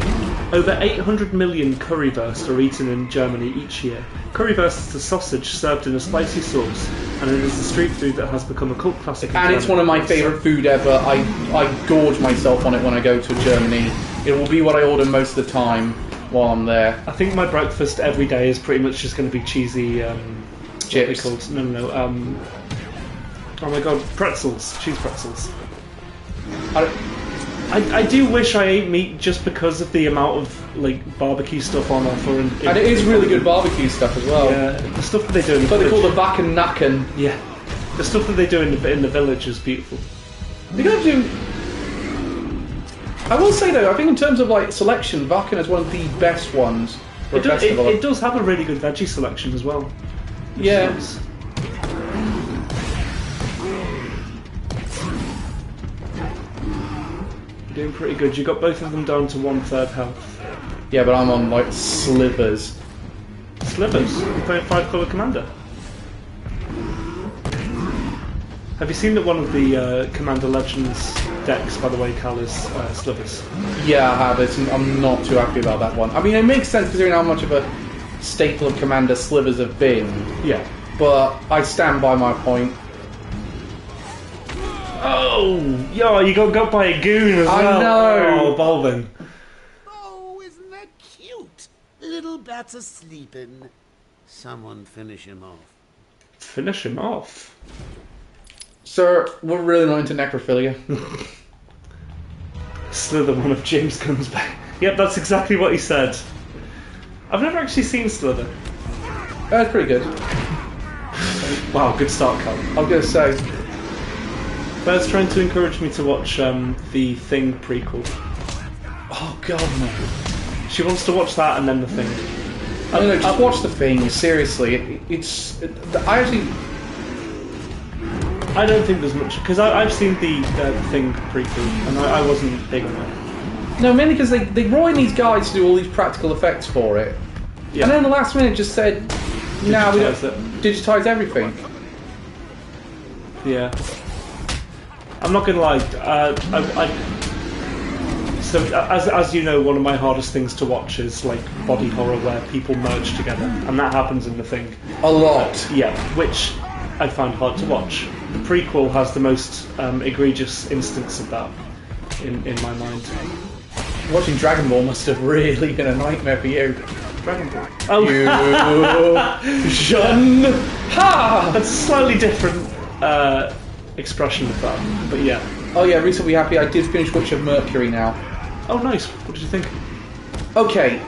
Speaker 2: Over 800 million currywurst are eaten in Germany each year. Currywurst is a sausage served in a spicy sauce, and it is a street food that has become a cult classic in
Speaker 1: And it's one of my favourite food ever. I gorge myself on it when I go to Germany. It will be what I order most of the time while I'm there.
Speaker 2: I think my breakfast every day is pretty much just going to be cheesy...
Speaker 1: Chips.
Speaker 2: What are they called? No. Oh my god, pretzels. Cheese pretzels. I do wish I ate meat just because of the amount of like barbecue stuff on offer. And
Speaker 1: it is really good barbecue stuff as well.
Speaker 2: Yeah, the stuff that they do in the
Speaker 1: What they
Speaker 2: village.
Speaker 1: call the Bakken Nakken.
Speaker 2: Yeah, the stuff that they do in the village is beautiful.
Speaker 1: They're going to do... I will say though, I think in terms of like selection, Bakken is one of the best ones for a festival.
Speaker 2: It does have a really good veggie selection as well.
Speaker 1: Yeah.
Speaker 2: Nice. You're doing pretty good. You got both of them down to 1/3 health.
Speaker 1: Yeah, but I'm on like slivers.
Speaker 2: Slivers. You're playing 5-colour commander. Have you seen that one of the Commander Legends decks, by the way, Cal, is Slivers?
Speaker 1: Yeah, I have. I'm not too happy about that one. I mean, it makes sense considering how much of a staple of Commander slivers have been.
Speaker 2: Yeah.
Speaker 1: But I stand by my point.
Speaker 2: Oh! Yo, you got by a goon as
Speaker 1: I
Speaker 2: well.
Speaker 1: know.
Speaker 2: Oh, Balvin.
Speaker 5: Oh, isn't that cute? Little bat's a-sleeping. Someone finish him off.
Speaker 2: Finish him off.
Speaker 1: Sir, we're really not into necrophilia.
Speaker 2: Slither, one of James comes back. Yep, that's exactly what he said. I've never actually seen Slither.
Speaker 1: That's pretty good.
Speaker 2: Wow, good start, Cal.
Speaker 1: I was going to say.
Speaker 2: Claire's trying to encourage me to watch the Thing prequel.
Speaker 1: Oh, God, no.
Speaker 2: She wants to watch that and then the Thing.
Speaker 1: I don't know, just watch The Thing, seriously.
Speaker 2: I don't think there's much, because I've seen the Thing prequel and I wasn't big on it.
Speaker 1: No, mainly because they brought in these guys to do all these practical effects for it.
Speaker 2: Yeah.
Speaker 1: And then the last minute just said, "Now we don't
Speaker 2: Digitise it."
Speaker 1: digitize everything."
Speaker 2: Yeah. I'm not gonna lie. So as you know, one of my hardest things to watch is like body horror where people merge together, and that happens in The Thing.
Speaker 1: A lot.
Speaker 2: Yeah, which I find hard to watch. The prequel has the most egregious instance of that in my mind.
Speaker 1: Watching Dragon Ball must have really been a nightmare for you.
Speaker 2: Dragon Ball. Oh,
Speaker 1: You Shun Ha!
Speaker 2: that's a slightly different expression of that, but yeah.
Speaker 1: Oh yeah, reason to be happy. I did finish Witch of Mercury now.
Speaker 2: Oh, nice. What did you think?
Speaker 1: Okay.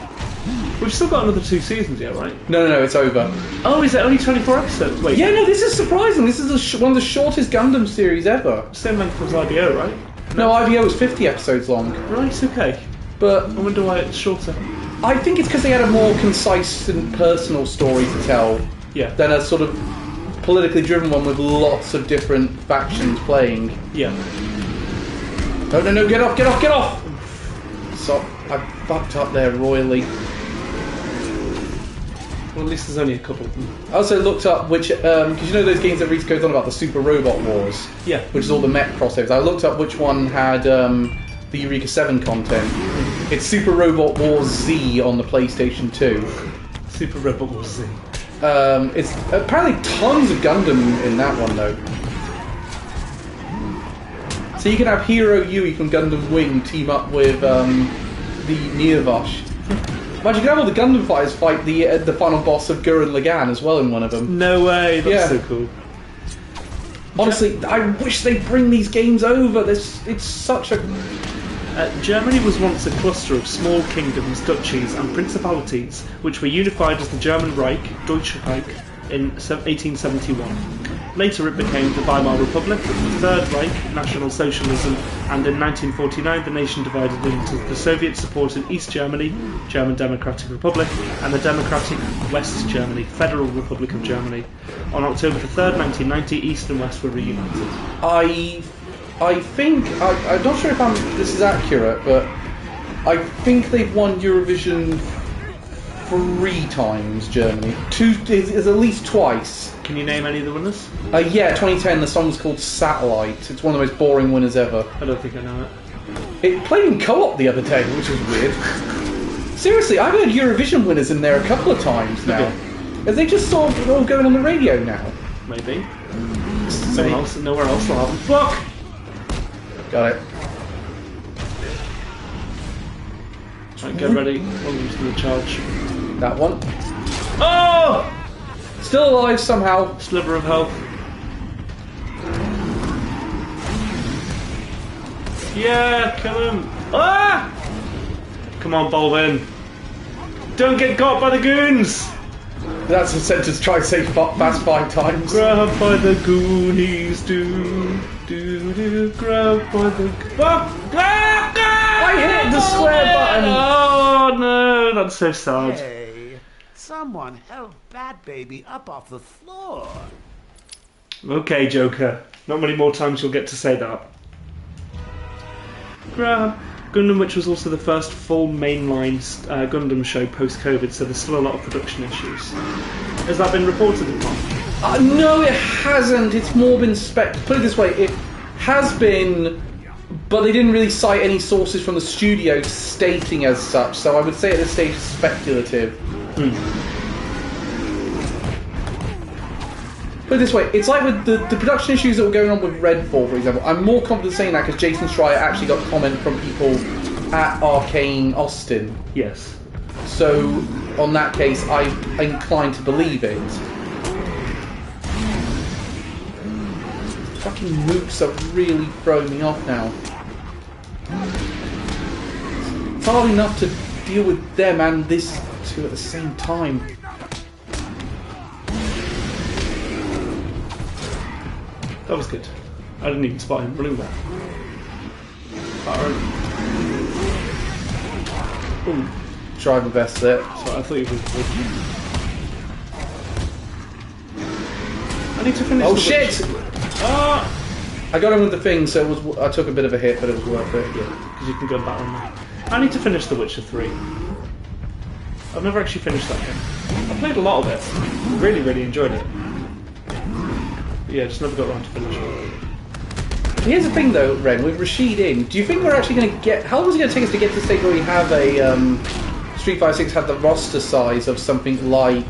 Speaker 2: We've still got another 2 seasons yet, right?
Speaker 1: No, it's over.
Speaker 2: Oh, is it only 24 episodes? Wait.
Speaker 1: Yeah, no, this is surprising. This is one of the shortest Gundam series ever.
Speaker 2: Same length as IBO, right?
Speaker 1: No, IVO was 50 episodes long.
Speaker 2: Right, okay.
Speaker 1: But
Speaker 2: I wonder why it's shorter.
Speaker 1: I think it's because they had a more concise and personal story to tell than a sort of politically driven one with lots of different factions playing.
Speaker 2: Yeah.
Speaker 1: No, get off! So, I fucked up there royally.
Speaker 2: Well, at least there's only a couple of them.
Speaker 1: I also looked up which, because you know those games that Reese goes on about, the Super Robot Wars?
Speaker 2: Yeah.
Speaker 1: Which is all the mech crossovers. I looked up which one had the Eureka 7 content. It's Super Robot Wars Z on the PlayStation 2.
Speaker 2: Super Robot Wars Z.
Speaker 1: It's apparently tons of Gundam in that one though. So you can have Hero Yui from Gundam Wing team up with the Neovosh. Imagine you can have all the Gundam fighters fight the final boss of Gurren Lagann as well in one of them.
Speaker 2: No way, that's so cool.
Speaker 1: Honestly, I wish they'd bring these games over. It's such a...
Speaker 2: Germany was once a cluster of small kingdoms, duchies and principalities which were unified as the German Reich, Deutsche Reich, in 1871. Later it became the Weimar Republic, the Third Reich, National Socialism, and in 1949 the nation divided into the Soviet-supported East Germany, German Democratic Republic, and the Democratic West Germany, Federal Republic of Germany. On October 3rd, 1990, East and West were reunited.
Speaker 1: I think, I'm not sure if this is accurate, but I think they've won Eurovision 3 times, Germany. Is at least twice.
Speaker 2: Can you name any of the winners?
Speaker 1: Yeah, 2010, the song was called Satellite. It's one of the most boring winners ever.
Speaker 2: I don't think I know it.
Speaker 1: It played in co-op the other day, which was weird. Seriously, I've heard Eurovision winners in there a couple of times now. Are they just sort of all going on the radio now?
Speaker 2: Maybe. Nowhere else will have them. Fuck!
Speaker 1: Got it.
Speaker 2: Right, get ready. Welcome to the charge.
Speaker 1: That one.
Speaker 2: Oh!
Speaker 1: Still alive somehow.
Speaker 2: Sliver of health. Yeah, kill him. Ah! Come on, Bolvin. Don't get got by the goons!
Speaker 1: That's a sentence try to say fast 5 times.
Speaker 2: Grabbed by the goonies, grabbed by the...
Speaker 1: I hit the square button!
Speaker 2: Oh no, that's so sad.
Speaker 5: Hey, someone help Bat Baby up off the floor.
Speaker 2: Okay, Joker. Not many more times you'll get to say that. Gundam, which was also the first full mainline Gundam show post-COVID, so there's still a lot of production issues. Has that been reported upon?
Speaker 1: No, it hasn't. It's more been put it this way, it has been, but they didn't really cite any sources from the studio stating as such, so I would say at this stage it's speculative. Put it this way, it's like with the production issues that were going on with Redfall, for example. I'm more confident saying that because Jason Schreier actually got comment from people at Arcane Austin.
Speaker 2: Yes.
Speaker 1: So, on that case, I'm inclined to believe it. Fucking mooks are really throwing me off now. It's hard enough to deal with them and this two at the same time.
Speaker 2: That was good. I didn't even spot him running back. Ooh.
Speaker 1: Try my best there.
Speaker 2: Sorry, I thought you were... I need to finish
Speaker 1: Oh
Speaker 2: the
Speaker 1: shit!
Speaker 2: Ah!
Speaker 1: I got him with the thing, so it was. I took a bit of a hit, but it was worth it.
Speaker 2: Yeah, because you can go back on that. I need to finish The Witcher 3. I've never actually finished that game. I played a lot of it. Really, really enjoyed it. Yeah, just never got around to finish it.
Speaker 1: Here's the thing though, Ren, with Rashid in, do you think we're actually going to get... How long is it going to take us to get to the stage where we have a... Street Fighter 6 have the roster size of something like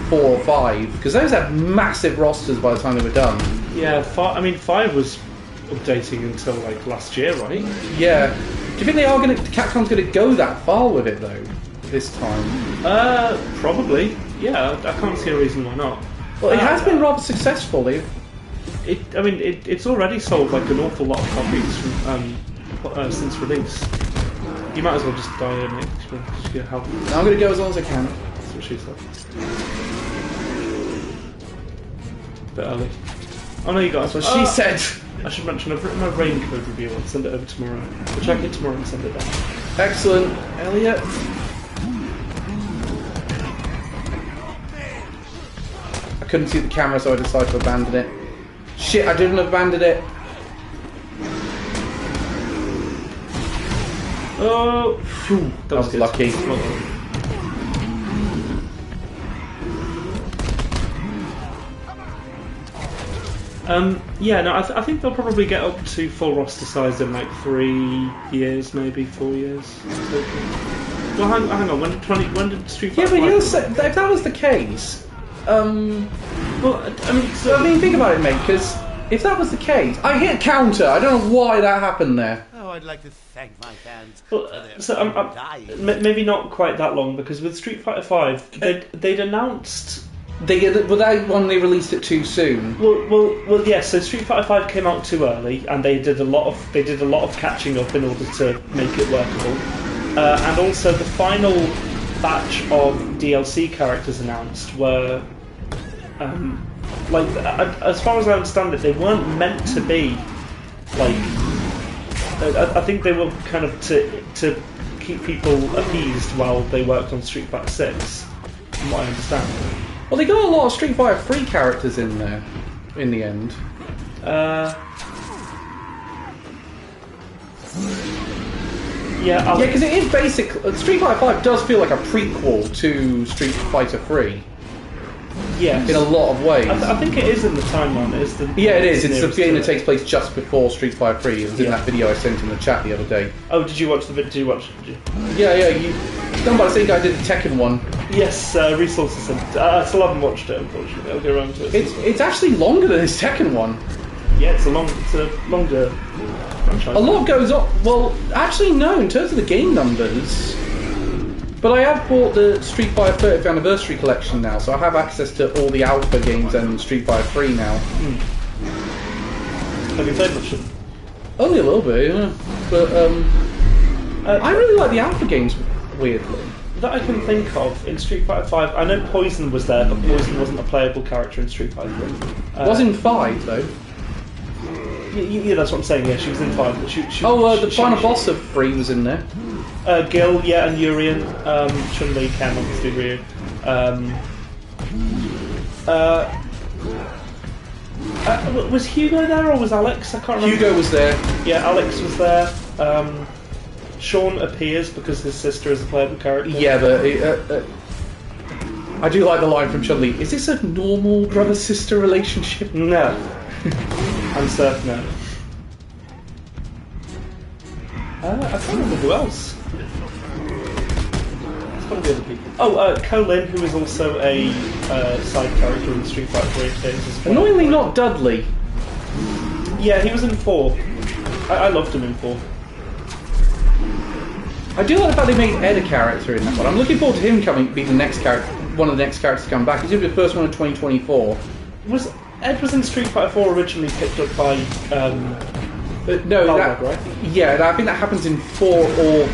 Speaker 1: 4 or 5? Because those had massive rosters by the time they were done.
Speaker 2: Yeah, 5 was updating until like last year, right?
Speaker 1: Yeah. Do you think they are going to... Capcom's going to go that far with it though, this time?
Speaker 2: Probably. Yeah, I can't see a reason why not.
Speaker 1: Well, it has been rather successful.
Speaker 2: It's already sold like an awful lot of copies from, since release. You might as well just die in it. Just get help.
Speaker 1: I'm going to go as long as I can.
Speaker 2: That's what she said. Bit early. Oh no, you got
Speaker 1: That's what she said.
Speaker 2: I should mention I've written my raincoat review. I'll send it over tomorrow. I'll check it tomorrow and send it down.
Speaker 1: Excellent, Elliot. I couldn't see the camera, so I decided to abandon it. Shit, I didn't abandon it.
Speaker 2: Oh, phew, that was good.
Speaker 1: Lucky.
Speaker 2: Yeah, no, I think they'll probably get up to full roster size in like 3 years, maybe 4 years. Well, hang on. When did Street Fighter?
Speaker 1: Yeah, but if that was the case,
Speaker 2: well,
Speaker 1: think about it, mate. Because if that was the case, I hit counter. I don't know why that happened there.
Speaker 5: Oh, I'd like to thank my fans.
Speaker 2: Well, maybe not quite that long, because with Street Fighter 5, they'd announced.
Speaker 1: That one they released it too soon.
Speaker 2: Well, yes. So Street Fighter 5 came out too early, and they did a lot of catching up in order to make it workable. And also, the final batch of DLC characters announced were, as far as I understand it, they weren't meant to be like. I think they were kind of to keep people appeased while they worked on Street Fighter 6, from what I understand.
Speaker 1: Well, they got a lot of Street Fighter 3 characters in there, in the end.
Speaker 2: Yeah,
Speaker 1: because it is basic. Street Fighter 5 does feel like a prequel to Street Fighter 3.
Speaker 2: Yes.
Speaker 1: In a lot of ways.
Speaker 2: I think it is in the timeline. It is.
Speaker 1: It's the game that takes place just before Street Fighter 3. It was in that video I sent in the chat the other day.
Speaker 2: Oh, did you watch the video? Did you watch it?
Speaker 1: Yeah. Done by the same guy who did the Tekken one.
Speaker 2: Yes, Resources. I still haven't watched it, unfortunately. I'll get around to it.
Speaker 1: It's actually longer than his Tekken one.
Speaker 2: Yeah, it's a longer franchise.
Speaker 1: A lot goes on. Well, actually, no. In terms of the game numbers. But I have bought the Street Fighter 30th Anniversary Collection now, so I have access to all the Alpha games and Street Fighter 3 now.
Speaker 2: Have you played much of them?
Speaker 1: Only a little bit, yeah. But I really like the Alpha games, weirdly.
Speaker 2: That I can think of in Street Fighter 5. I know Poison was there, but Poison wasn't a playable character in Street Fighter 3.
Speaker 1: Was in 5, though.
Speaker 2: Yeah, that's what I'm saying, yeah, she was in 5. But
Speaker 1: the final boss of 3 was in there.
Speaker 2: Gil, yeah, and Urien, Chun-Li, Ken, obviously Ryu. Was Hugo there or was Alex? I can't remember.
Speaker 1: Hugo was there.
Speaker 2: Yeah, Alex was there. Sean appears because his sister is a playable character.
Speaker 1: Yeah, but I do like the line from Chun-Li. Is this a normal brother-sister relationship?
Speaker 2: No. I'm certain no. I can't remember who else. It's got to be other people. Oh, Colin, who is also a side character in Street Fighter 3 games.
Speaker 1: Annoyingly not Dudley.
Speaker 2: Yeah, he was in 4. I loved him in 4.
Speaker 1: I do like the fact they made Ed a character in that one. I'm looking forward to him being the next character, one of the next characters to come back. He's going to be the first one in 2024.
Speaker 2: Ed was in Street Fighter 4 originally picked up by
Speaker 1: no,
Speaker 2: Balrog, right?
Speaker 1: Yeah, I think that happens in 4 or...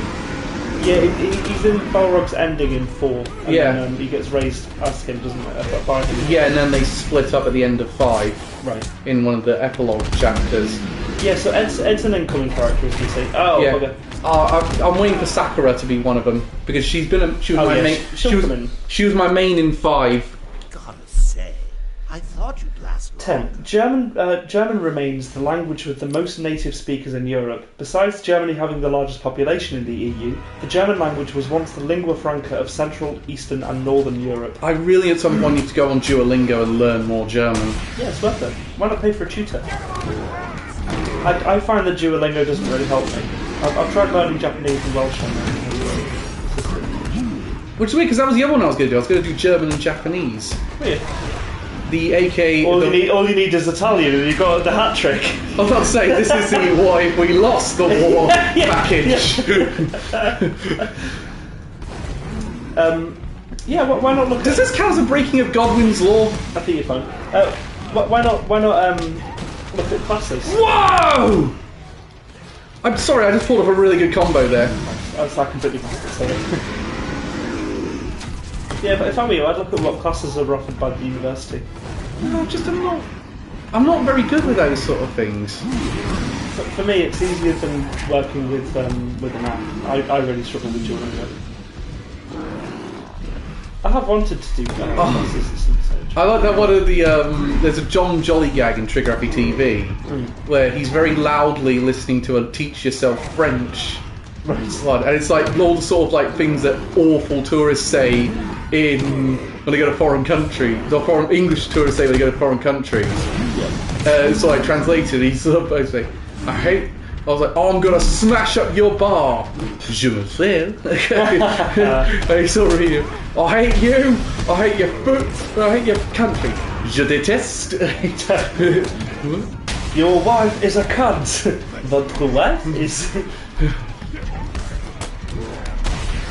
Speaker 2: Yeah, he's in Balrog's ending in 4. And
Speaker 1: yeah.
Speaker 2: Then, he gets raised as him, doesn't it? By him.
Speaker 1: Yeah, and then they split up at the end of 5.
Speaker 2: Right.
Speaker 1: In one of the epilogue chapters.
Speaker 2: Yeah, so Ed's an incoming character, as you say. Oh,
Speaker 1: yeah.
Speaker 2: Okay.
Speaker 1: I'm waiting for Sakura to be one of them because she was my main in 5.
Speaker 5: Gotta say, I thought you'd last
Speaker 2: 10. German remains the language with the most native speakers in Europe. Besides Germany having the largest population in the EU, the German language was once the lingua franca of Central, Eastern and Northern Europe.
Speaker 1: I really at some point need to go on Duolingo and learn more German.
Speaker 2: Yeah, it's worth it. Why not pay for a tutor? I find that Duolingo doesn't really help me. I've tried learning Japanese and Welsh on there.
Speaker 1: Which is weird, because that was the other one I was going to do. I was going to do German and Japanese.
Speaker 2: Weird.
Speaker 1: The AK...
Speaker 2: All you need is Italian and you've got the hat trick.
Speaker 1: I was about to say, this is the why we lost the war package.
Speaker 2: Yeah, why not look
Speaker 1: Does this count as a breaking of Godwin's law?
Speaker 2: I think you're fine. Why not look at classes?
Speaker 1: Whoa! I'm sorry, I just pulled off a really good combo there.
Speaker 2: I completely missed it, sorry. Yeah, but if I were you, I'd look at what classes are offered by the university.
Speaker 1: No, I'm not very good with those sort of things.
Speaker 2: For me, it's easier than working with an app. I really struggle with joining it. I have wanted to do classes at some stage.
Speaker 1: I like that one of the there's a John Jolly gag in Trigger Happy TV where he's very loudly listening to a teach yourself French.
Speaker 2: Right.
Speaker 1: And it's like all the sort of like things that awful tourists say when they go to foreign countries, or foreign English tourists say when they go to foreign countries.
Speaker 2: Yeah.
Speaker 1: So I translated, he's supposed to say, I was like, oh, I'm gonna smash up your bar. Je me fais. And he's sort of reading, I hate you, I hate your food, I hate your country. Je déteste.
Speaker 2: Your wife is a cunt. Votre wife is...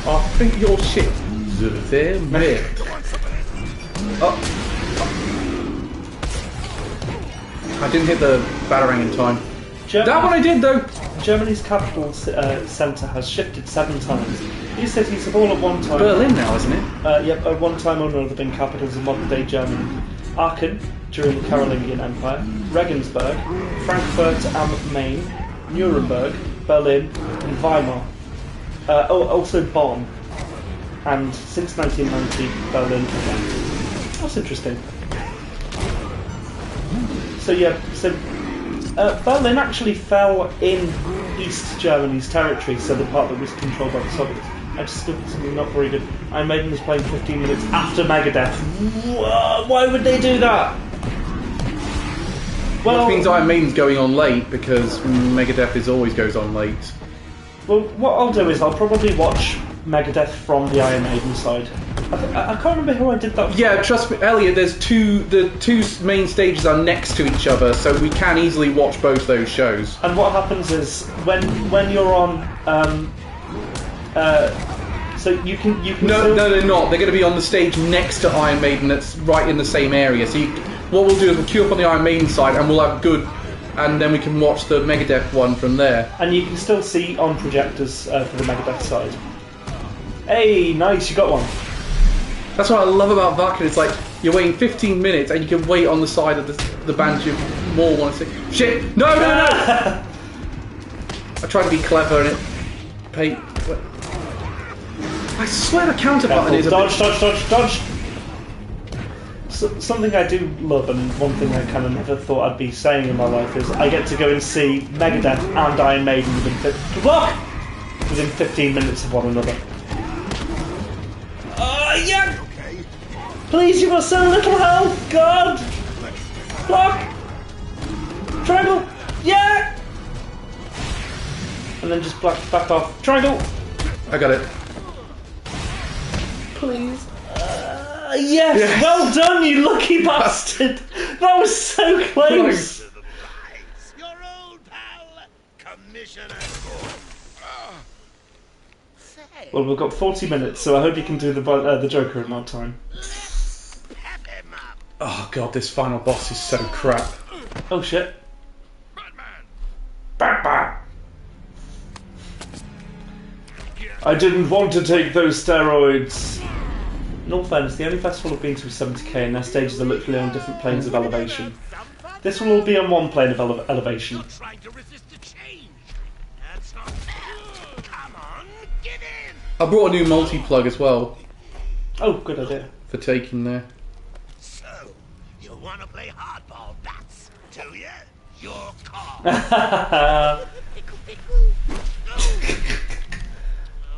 Speaker 1: I think you're shit. Je fais merde. I didn't hit the batarang in time. That one I did though!
Speaker 2: Germany's capital centre has shifted 7 times. These cities have all at one time...
Speaker 1: Berlin now, isn't it?
Speaker 2: Yep, at one time or another been capitals of modern-day Germany. Aachen, during the Carolingian Empire, Regensburg, Frankfurt am Main, Nuremberg, Berlin, and Weimar. Also Bonn. And since 1990, Berlin again. That's interesting. So yeah, Berlin actually fell in East Germany's territory, so the part that was controlled by the Soviets. I just did something not very good. Iron Maiden was playing 15 minutes after Megadeth. Why would they do that? Well,
Speaker 1: which means Iron Maiden's going on late because Megadeth always goes on late.
Speaker 2: Well, what I'll do is I'll probably watch Megadeth from the Iron Maiden side. I can't remember who I did that with.
Speaker 1: Yeah, trust me, Elliot, the two main stages are next to each other, so we can easily watch both those shows.
Speaker 2: And what happens is, when you're on... so you can
Speaker 1: No, they're not. They're going to be on the stage next to Iron Maiden that's right in the same area. So what we'll do is we'll queue up on the Iron Maiden side and we'll have good... And then we can watch the Megadeth one from there.
Speaker 2: And you can still see on projectors for the Megadeth side. Hey, nice, you got one.
Speaker 1: That's what I love about Vakken. It's like you're waiting 15 minutes and you can wait on the side of the band you more want to see. Shit! No! I tried to be clever and I swear the counter button is
Speaker 2: dodge. Something I do love, and one thing I kind of never thought I'd be saying in my life, is I get to go and see Megadeth and Iron Maiden within 15 minutes of one another. Yeah! Please, you've got so little health! God! Block! Triangle! Yeah! And then just back off. Triangle!
Speaker 1: I got it.
Speaker 2: Please. Yes! Well done, you lucky bastard! That was so close!
Speaker 5: Your old pal, Commissioner.
Speaker 2: Well, we've got 40 minutes, so I hope you can do the Joker in that time.
Speaker 5: Pep him up.
Speaker 1: Oh god, this final boss is so crap.
Speaker 2: Oh shit.
Speaker 5: Batman.
Speaker 2: I didn't want to take those steroids. In all fairness, the only festival I've been to is 70k, and their stages are literally on different planes of elevation. This will all be on one plane of elevation.
Speaker 5: Trying to resist the change. That's not fair. Come on, get in.
Speaker 1: I brought a new multi-plug as well
Speaker 2: Oh, good idea.
Speaker 1: for taking there.
Speaker 5: So, you want to play hardball, bats, do you? Your call. Pickle, pickle.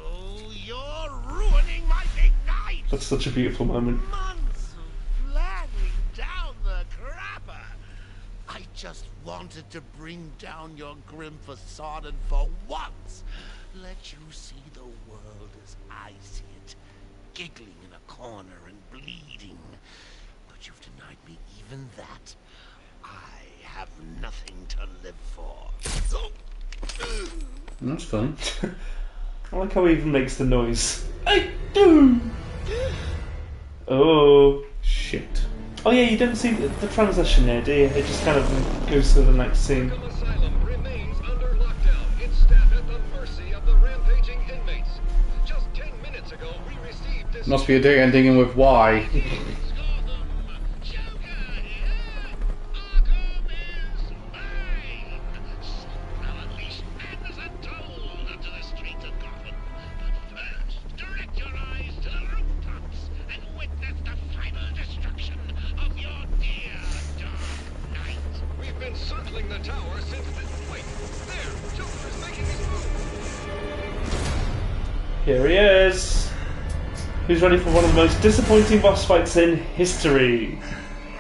Speaker 5: Oh, you're ruining my big night.
Speaker 2: That's such a beautiful moment.
Speaker 5: Months of planning down the crapper. I just wanted to bring down your grim facade and for once let you see the world as I see it, giggling in a corner and bleeding. But you've denied me even that. I have nothing to live for.
Speaker 1: That's funny.
Speaker 2: I like how he even makes the noise. I do! Oh.
Speaker 1: Shit.
Speaker 2: Oh yeah, you didn't see the transition there, do you? It just kind of goes to the next scene.
Speaker 7: Arkham Asylum remains under lockdown. Its staff at the mercy of the rampaging inmates. Just 10 minutes ago, we received this.
Speaker 1: Must be a day ending with Y.
Speaker 7: We've been circling the tower since this. Wait, there, Joker's making his move.
Speaker 2: Here he is. Who's ready for one of the most disappointing boss fights in history?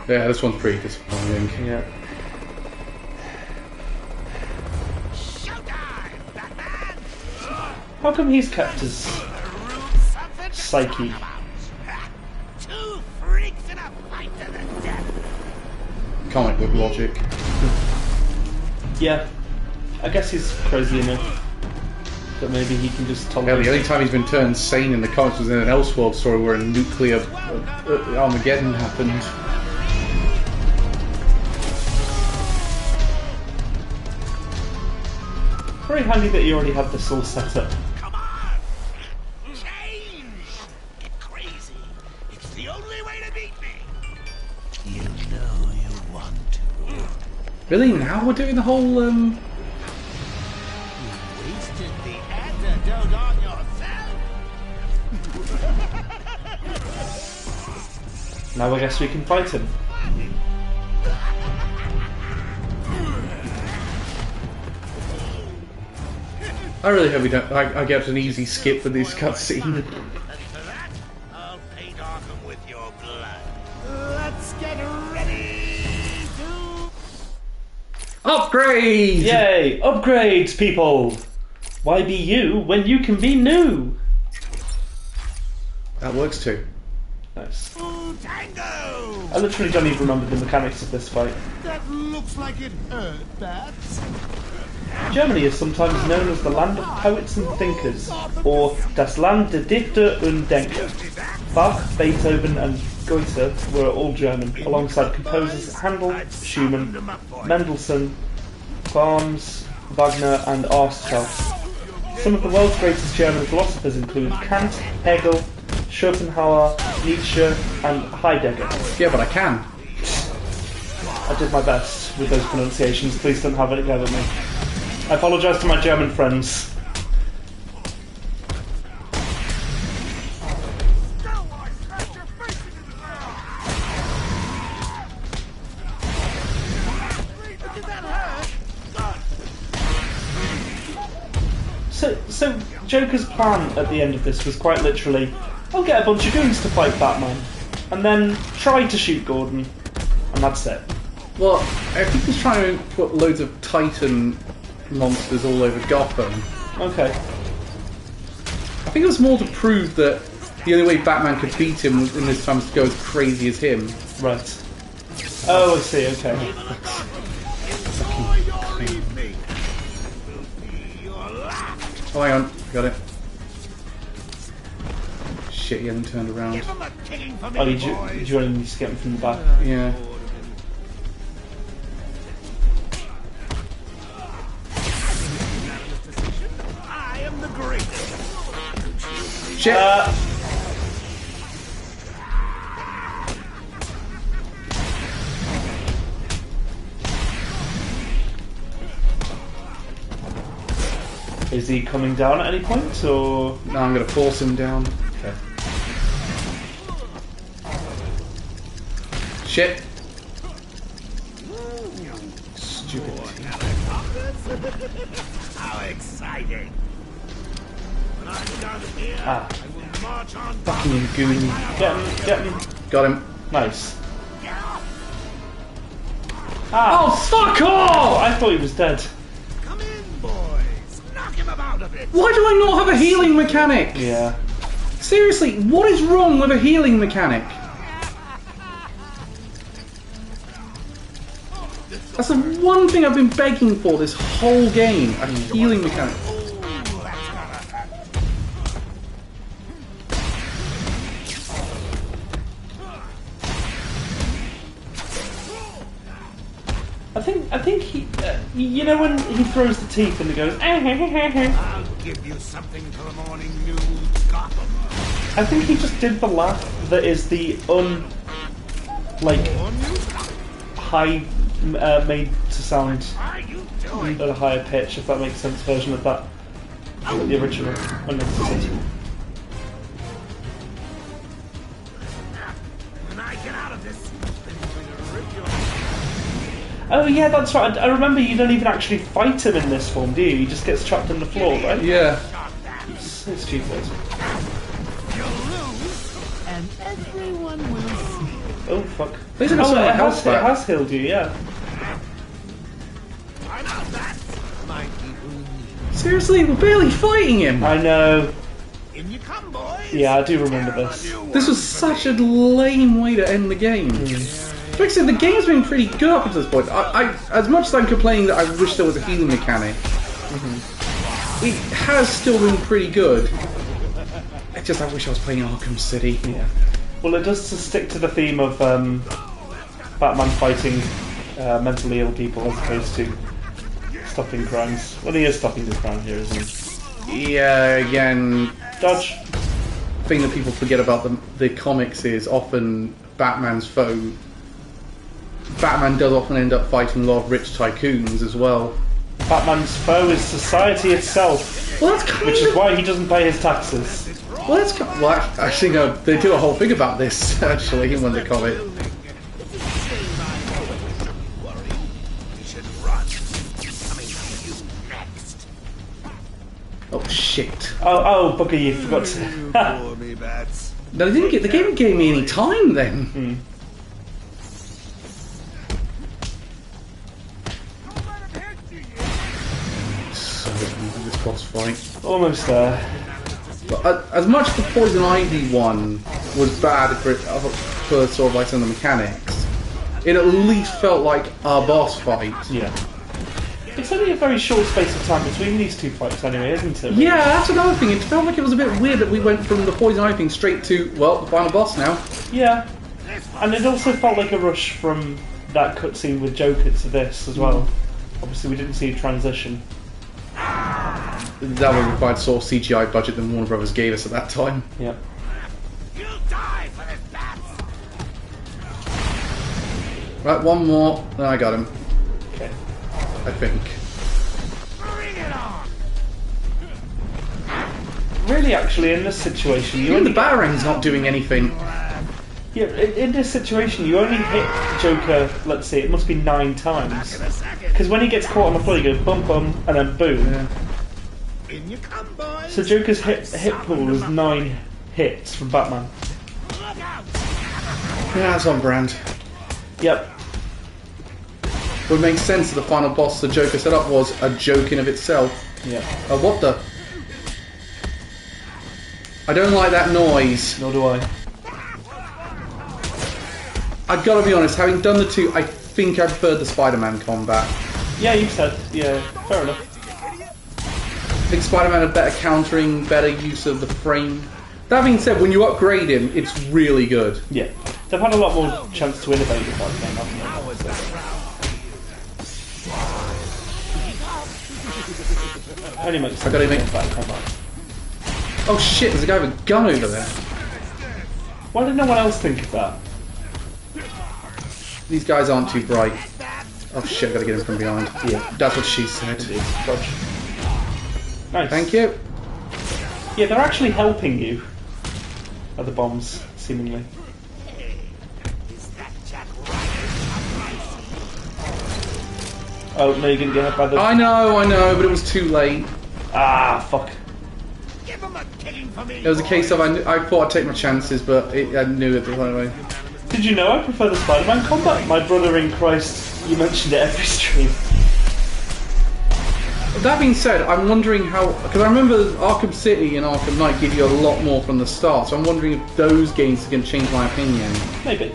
Speaker 1: Yeah, this one's pretty disappointing.
Speaker 2: Yeah.
Speaker 5: Showtime, Batman!
Speaker 2: How come he's kept his
Speaker 5: Something to
Speaker 2: psyche?
Speaker 5: talk about. Two freaks in a fight to the death.
Speaker 1: Comic book logic.
Speaker 2: Yeah. I guess he's crazy enough that maybe he can just
Speaker 1: Yeah,
Speaker 2: tolerate
Speaker 1: the only
Speaker 2: it.
Speaker 1: time he's been turned sane in the comics was in an Elseworld story where a nuclear Armageddon happened.
Speaker 2: Very handy that you already have this all set up.
Speaker 5: Come on! Change! Get crazy. It's the only way to beat me. You know you want to.
Speaker 1: Really? Now we're doing the whole,
Speaker 5: You wasted the antidote on yourself.
Speaker 2: Now I guess we can fight him.
Speaker 1: I really hope we don't. I get an easy skip for this cutscene.
Speaker 5: And for that, I'll paint Arkham with your blood. Let's get ready to...
Speaker 1: Upgrade!
Speaker 2: Yay! Upgrades, people! Why be you when you can be new?
Speaker 1: That works too.
Speaker 2: Nice.
Speaker 5: Tango!
Speaker 2: I literally don't even remember the mechanics of this fight.
Speaker 5: That looks like it hurt, Bats.
Speaker 2: Germany is sometimes known as the land of poets and thinkers, or das Land der Dichter und Denker. Bach, Beethoven and Goethe were all German, alongside composers Handel, Schumann, Mendelssohn, Brahms, Wagner and Artaud. Some of the world's greatest German philosophers include Kant, Hegel, Schopenhauer, Nietzsche and Heidegger.
Speaker 1: Yeah, but I can.
Speaker 2: I did my best with those pronunciations, please don't have it against me. I apologise to my German friends. So Joker's plan at the end of this was quite literally, I'll get a bunch of goons to fight Batman, and then try to shoot Gordon, and that's it.
Speaker 1: Well, I think he's trying to put loads of Titan monsters all over Gotham.
Speaker 2: Okay.
Speaker 1: I think it was more to prove that the only way Batman could beat him was in this time was to go as crazy as him.
Speaker 2: Right. Oh, I see, okay.
Speaker 1: Oh, hang on. Got it. Shit, he hasn't turned around.
Speaker 2: Oh, you only need to get him from the back.
Speaker 1: Yeah.
Speaker 5: I am the greatest.
Speaker 1: Shit!
Speaker 2: Is he coming down at any point, or...?
Speaker 1: No, I'm going to force him down.
Speaker 2: Okay.
Speaker 1: Shit! Stupid.
Speaker 5: How exciting. When I'm done here,
Speaker 2: Ah.
Speaker 5: I will march on
Speaker 1: Fucking goon.
Speaker 2: Get him.
Speaker 1: Got him.
Speaker 2: Nice.
Speaker 1: Oh,
Speaker 2: Ah!
Speaker 1: fuck off!
Speaker 2: I thought he was dead.
Speaker 5: Come in, boys. Knock him about a bit.
Speaker 1: Why do I not have a healing mechanic?
Speaker 2: Yeah.
Speaker 1: Seriously, what is wrong with a healing mechanic? That's the one thing I've been begging for this whole game, a healing mechanic.
Speaker 2: I think he, you know, when he throws the teeth and it goes.
Speaker 5: I'll give you something for the morning news, Gotham.
Speaker 2: I think he just did the laugh that is the high made to sound at a higher pitch, if that makes sense, version of that. The original.
Speaker 5: When I get out of this, I'm going to rip your...
Speaker 2: Oh yeah, that's right. I remember you don't even actually fight him in this form, do you? He just gets trapped on the floor, right?
Speaker 1: Yeah.
Speaker 2: So stupid.
Speaker 5: You'll lose, and everyone will see.
Speaker 2: Oh fuck.
Speaker 1: These are some
Speaker 2: it
Speaker 1: health back.
Speaker 2: has healed you, yeah.
Speaker 5: I'm out that. My people need.
Speaker 1: Seriously, we're barely fighting him.
Speaker 2: I know.
Speaker 5: In you come, boys.
Speaker 2: Yeah, I do remember this.
Speaker 1: This was such a lame way to end the game. Like I said, the game's been pretty good up to this point. I as much as I'm complaining that I wish there was a healing mechanic, it has still been pretty good. I wish I was playing Arkham City.
Speaker 2: Yeah. Well, it does to stick to the theme of Batman fighting mentally ill people as opposed to stopping crimes. Well, he is stopping the crime here, isn't he?
Speaker 1: Yeah, again,
Speaker 2: Dodge.
Speaker 1: the thing that people forget about the comics is often Batman's foe. Batman does often end up fighting a lot of rich tycoons as well.
Speaker 2: Batman's foe is society itself,
Speaker 1: Well, that's kind
Speaker 2: which
Speaker 1: of...
Speaker 2: is why he doesn't pay his taxes.
Speaker 1: Well, that's kind well, actually, no, they do a whole thing about this, actually, in one of the comics. Oh, shit.
Speaker 2: Oh, Booker, you forgot to...
Speaker 5: Poor me, bats.
Speaker 1: No, they didn't get... The game gave me any time, then. So, this boss fight.
Speaker 2: Almost there.
Speaker 1: But as much as the Poison Ivy one was bad for sort of like some of the mechanics, it at least felt like a boss fight.
Speaker 2: Yeah. It's only a very short space of time between these two fights anyway, isn't it?
Speaker 1: Yeah, that's another thing. It felt like it was a bit weird that we went from the Poison Ivy thing straight to, well, the final boss now.
Speaker 2: Yeah. And it also felt like a rush from that cutscene with Joker to this as well. Obviously we didn't see a transition.
Speaker 1: That would require sort of CGI budget than Warner Brothers gave us at that time.
Speaker 2: Yeah.
Speaker 5: You'll die for this, bats.
Speaker 1: Right, one more, then I got him.
Speaker 2: Okay.
Speaker 1: I think.
Speaker 5: Bring it on.
Speaker 2: Really, actually, in this situation, you
Speaker 1: Even
Speaker 2: only
Speaker 1: the Batarang's not doing anything.
Speaker 2: yeah. In this situation, you only hit Joker. Let's see, it must be 9 times. Because when he gets caught on the floor, you go bum bum and then boom.
Speaker 1: Yeah.
Speaker 5: In you come, boys.
Speaker 2: So Joker's hit pool is 9 hits from Batman.
Speaker 5: Look out.
Speaker 1: Yeah, that's on brand.
Speaker 2: Yep.
Speaker 1: What makes sense of the final boss the Joker set up was a joke in of itself.
Speaker 2: Yeah.
Speaker 1: Oh, what the? I don't like that noise.
Speaker 2: Nor do I.
Speaker 1: I've got to be honest, having done the two, I think I preferred the Spider-Man combat.
Speaker 2: Yeah, you said. Yeah, fair enough.
Speaker 1: I think Spider-Man had better countering, better use of the frame. That being said, when you upgrade him, it's really good.
Speaker 2: Yeah. They've had a lot more chance to innovate with that game, haven't they? Only makes sense.
Speaker 1: I gotta make-
Speaker 2: back, come on.
Speaker 1: Oh shit, there's a guy with a gun over there.
Speaker 2: Why did no one else think of that?
Speaker 1: These guys aren't too bright. Oh shit, I gotta get him from behind.
Speaker 2: Yeah.
Speaker 1: That's what she said.
Speaker 2: Dodge. Nice.
Speaker 1: Thank you.
Speaker 2: Yeah, they're actually helping you. Are the bombs, seemingly. Oh, no, you're gonna get hit by the...
Speaker 1: I know, but it was too late.
Speaker 2: Ah, fuck.
Speaker 5: Give him a kicking for me.
Speaker 1: It was a case of I thought I'd take my chances, but I knew it the right way.
Speaker 2: Did you know I prefer the Spider-Man combat? My brother in Christ, you mentioned it every stream.
Speaker 1: That being said, I'm wondering how, because I remember Arkham City and Arkham Knight give you a lot more from the start, so I'm wondering if those games are going to change my opinion.
Speaker 2: Maybe.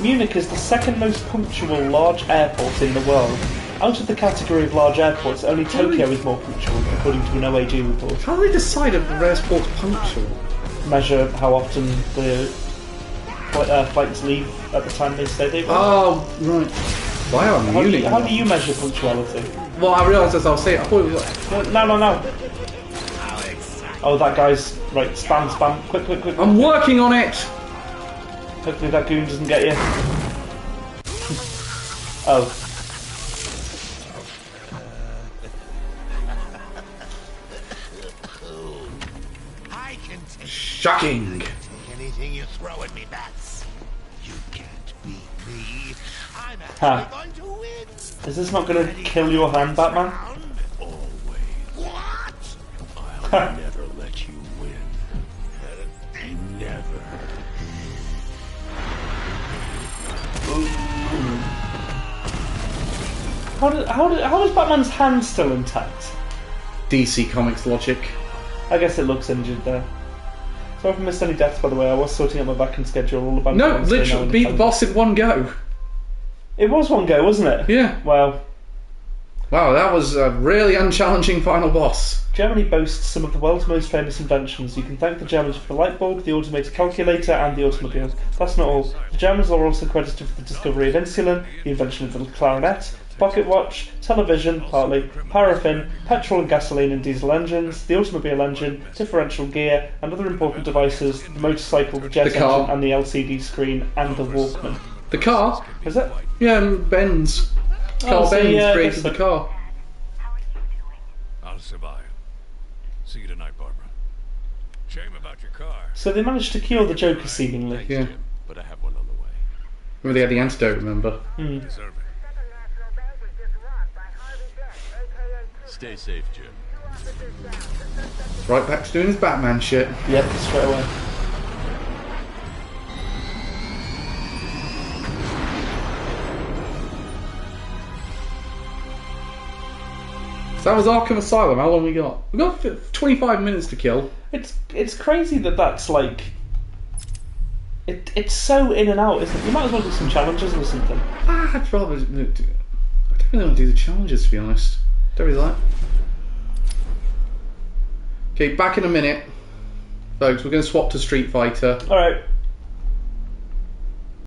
Speaker 2: Munich is the second most punctual large airport in the world. Out of the category of large airports, only Tokyo is more punctual, according to an OAG report.
Speaker 1: How do they decide if the airport's punctual?
Speaker 2: Measure how often the flights leave at the time they say they will.
Speaker 1: Oh, right. Why are
Speaker 2: How
Speaker 1: you?
Speaker 2: do you measure punctuality?
Speaker 1: Well, I realised as I was saying, I thought it was like,
Speaker 2: No. Oh, that guy's right. Spam. Quick.
Speaker 1: I'm working on it.
Speaker 2: Hopefully that goon doesn't get you. Oh.
Speaker 5: I can take
Speaker 1: Shocking.
Speaker 5: anything you throw at me, Bats. You can't beat me. I'm
Speaker 2: Ha.
Speaker 5: actually going to win.
Speaker 2: Is this not going to kill your hand, Batman?
Speaker 5: What?
Speaker 6: I'll never let you win. Never.
Speaker 2: How is Batman's hand still intact?
Speaker 1: DC Comics logic.
Speaker 2: I guess it looks injured there. So if I missed any deaths, by the way, I was sorting out my back-end schedule. All about
Speaker 1: No, literally beat the boss in one go.
Speaker 2: It was one go, wasn't it?
Speaker 1: Yeah.
Speaker 2: Wow.
Speaker 1: Wow, that was a really unchallenging final boss.
Speaker 2: Germany boasts some of the world's most famous inventions. You can thank the Germans for the light bulb, the automated calculator, and the automobile. That's not all. The Germans are also credited for the discovery of insulin, the invention of the clarinet, pocket watch, television, partly, paraffin, petrol and gasoline and diesel engines, the automobile engine, differential gear, and other important devices, the motorcycle, the jet
Speaker 1: The car.
Speaker 2: engine, and the LCD screen, and the Walkman.
Speaker 1: The car?
Speaker 2: Is it?
Speaker 1: Yeah, Benz. Carl
Speaker 2: so,
Speaker 1: Benz
Speaker 2: yeah, I
Speaker 1: created
Speaker 2: guess
Speaker 1: the
Speaker 2: so.
Speaker 1: car.
Speaker 6: I'll survive. See you tonight, Barbara. Shame about your car.
Speaker 2: So they managed to cure the Joker seemingly.
Speaker 1: Yeah.
Speaker 6: Jim, but I have one on the way.
Speaker 1: Remember they had the antidote, remember?
Speaker 6: Deserve it. Stay safe, Jim.
Speaker 1: Right back to doing his Batman shit.
Speaker 2: Yep, straight away.
Speaker 1: So that was Arkham Asylum. How long we got? We got 25 minutes to kill.
Speaker 2: It's crazy that that's like... It's so in and out, isn't it? You might as well do some challenges or something.
Speaker 1: I'd rather... I don't really want to do the challenges, to be honest. Don't really like. Okay, back in a minute. Folks, we're going to swap to Street Fighter.
Speaker 2: Alright.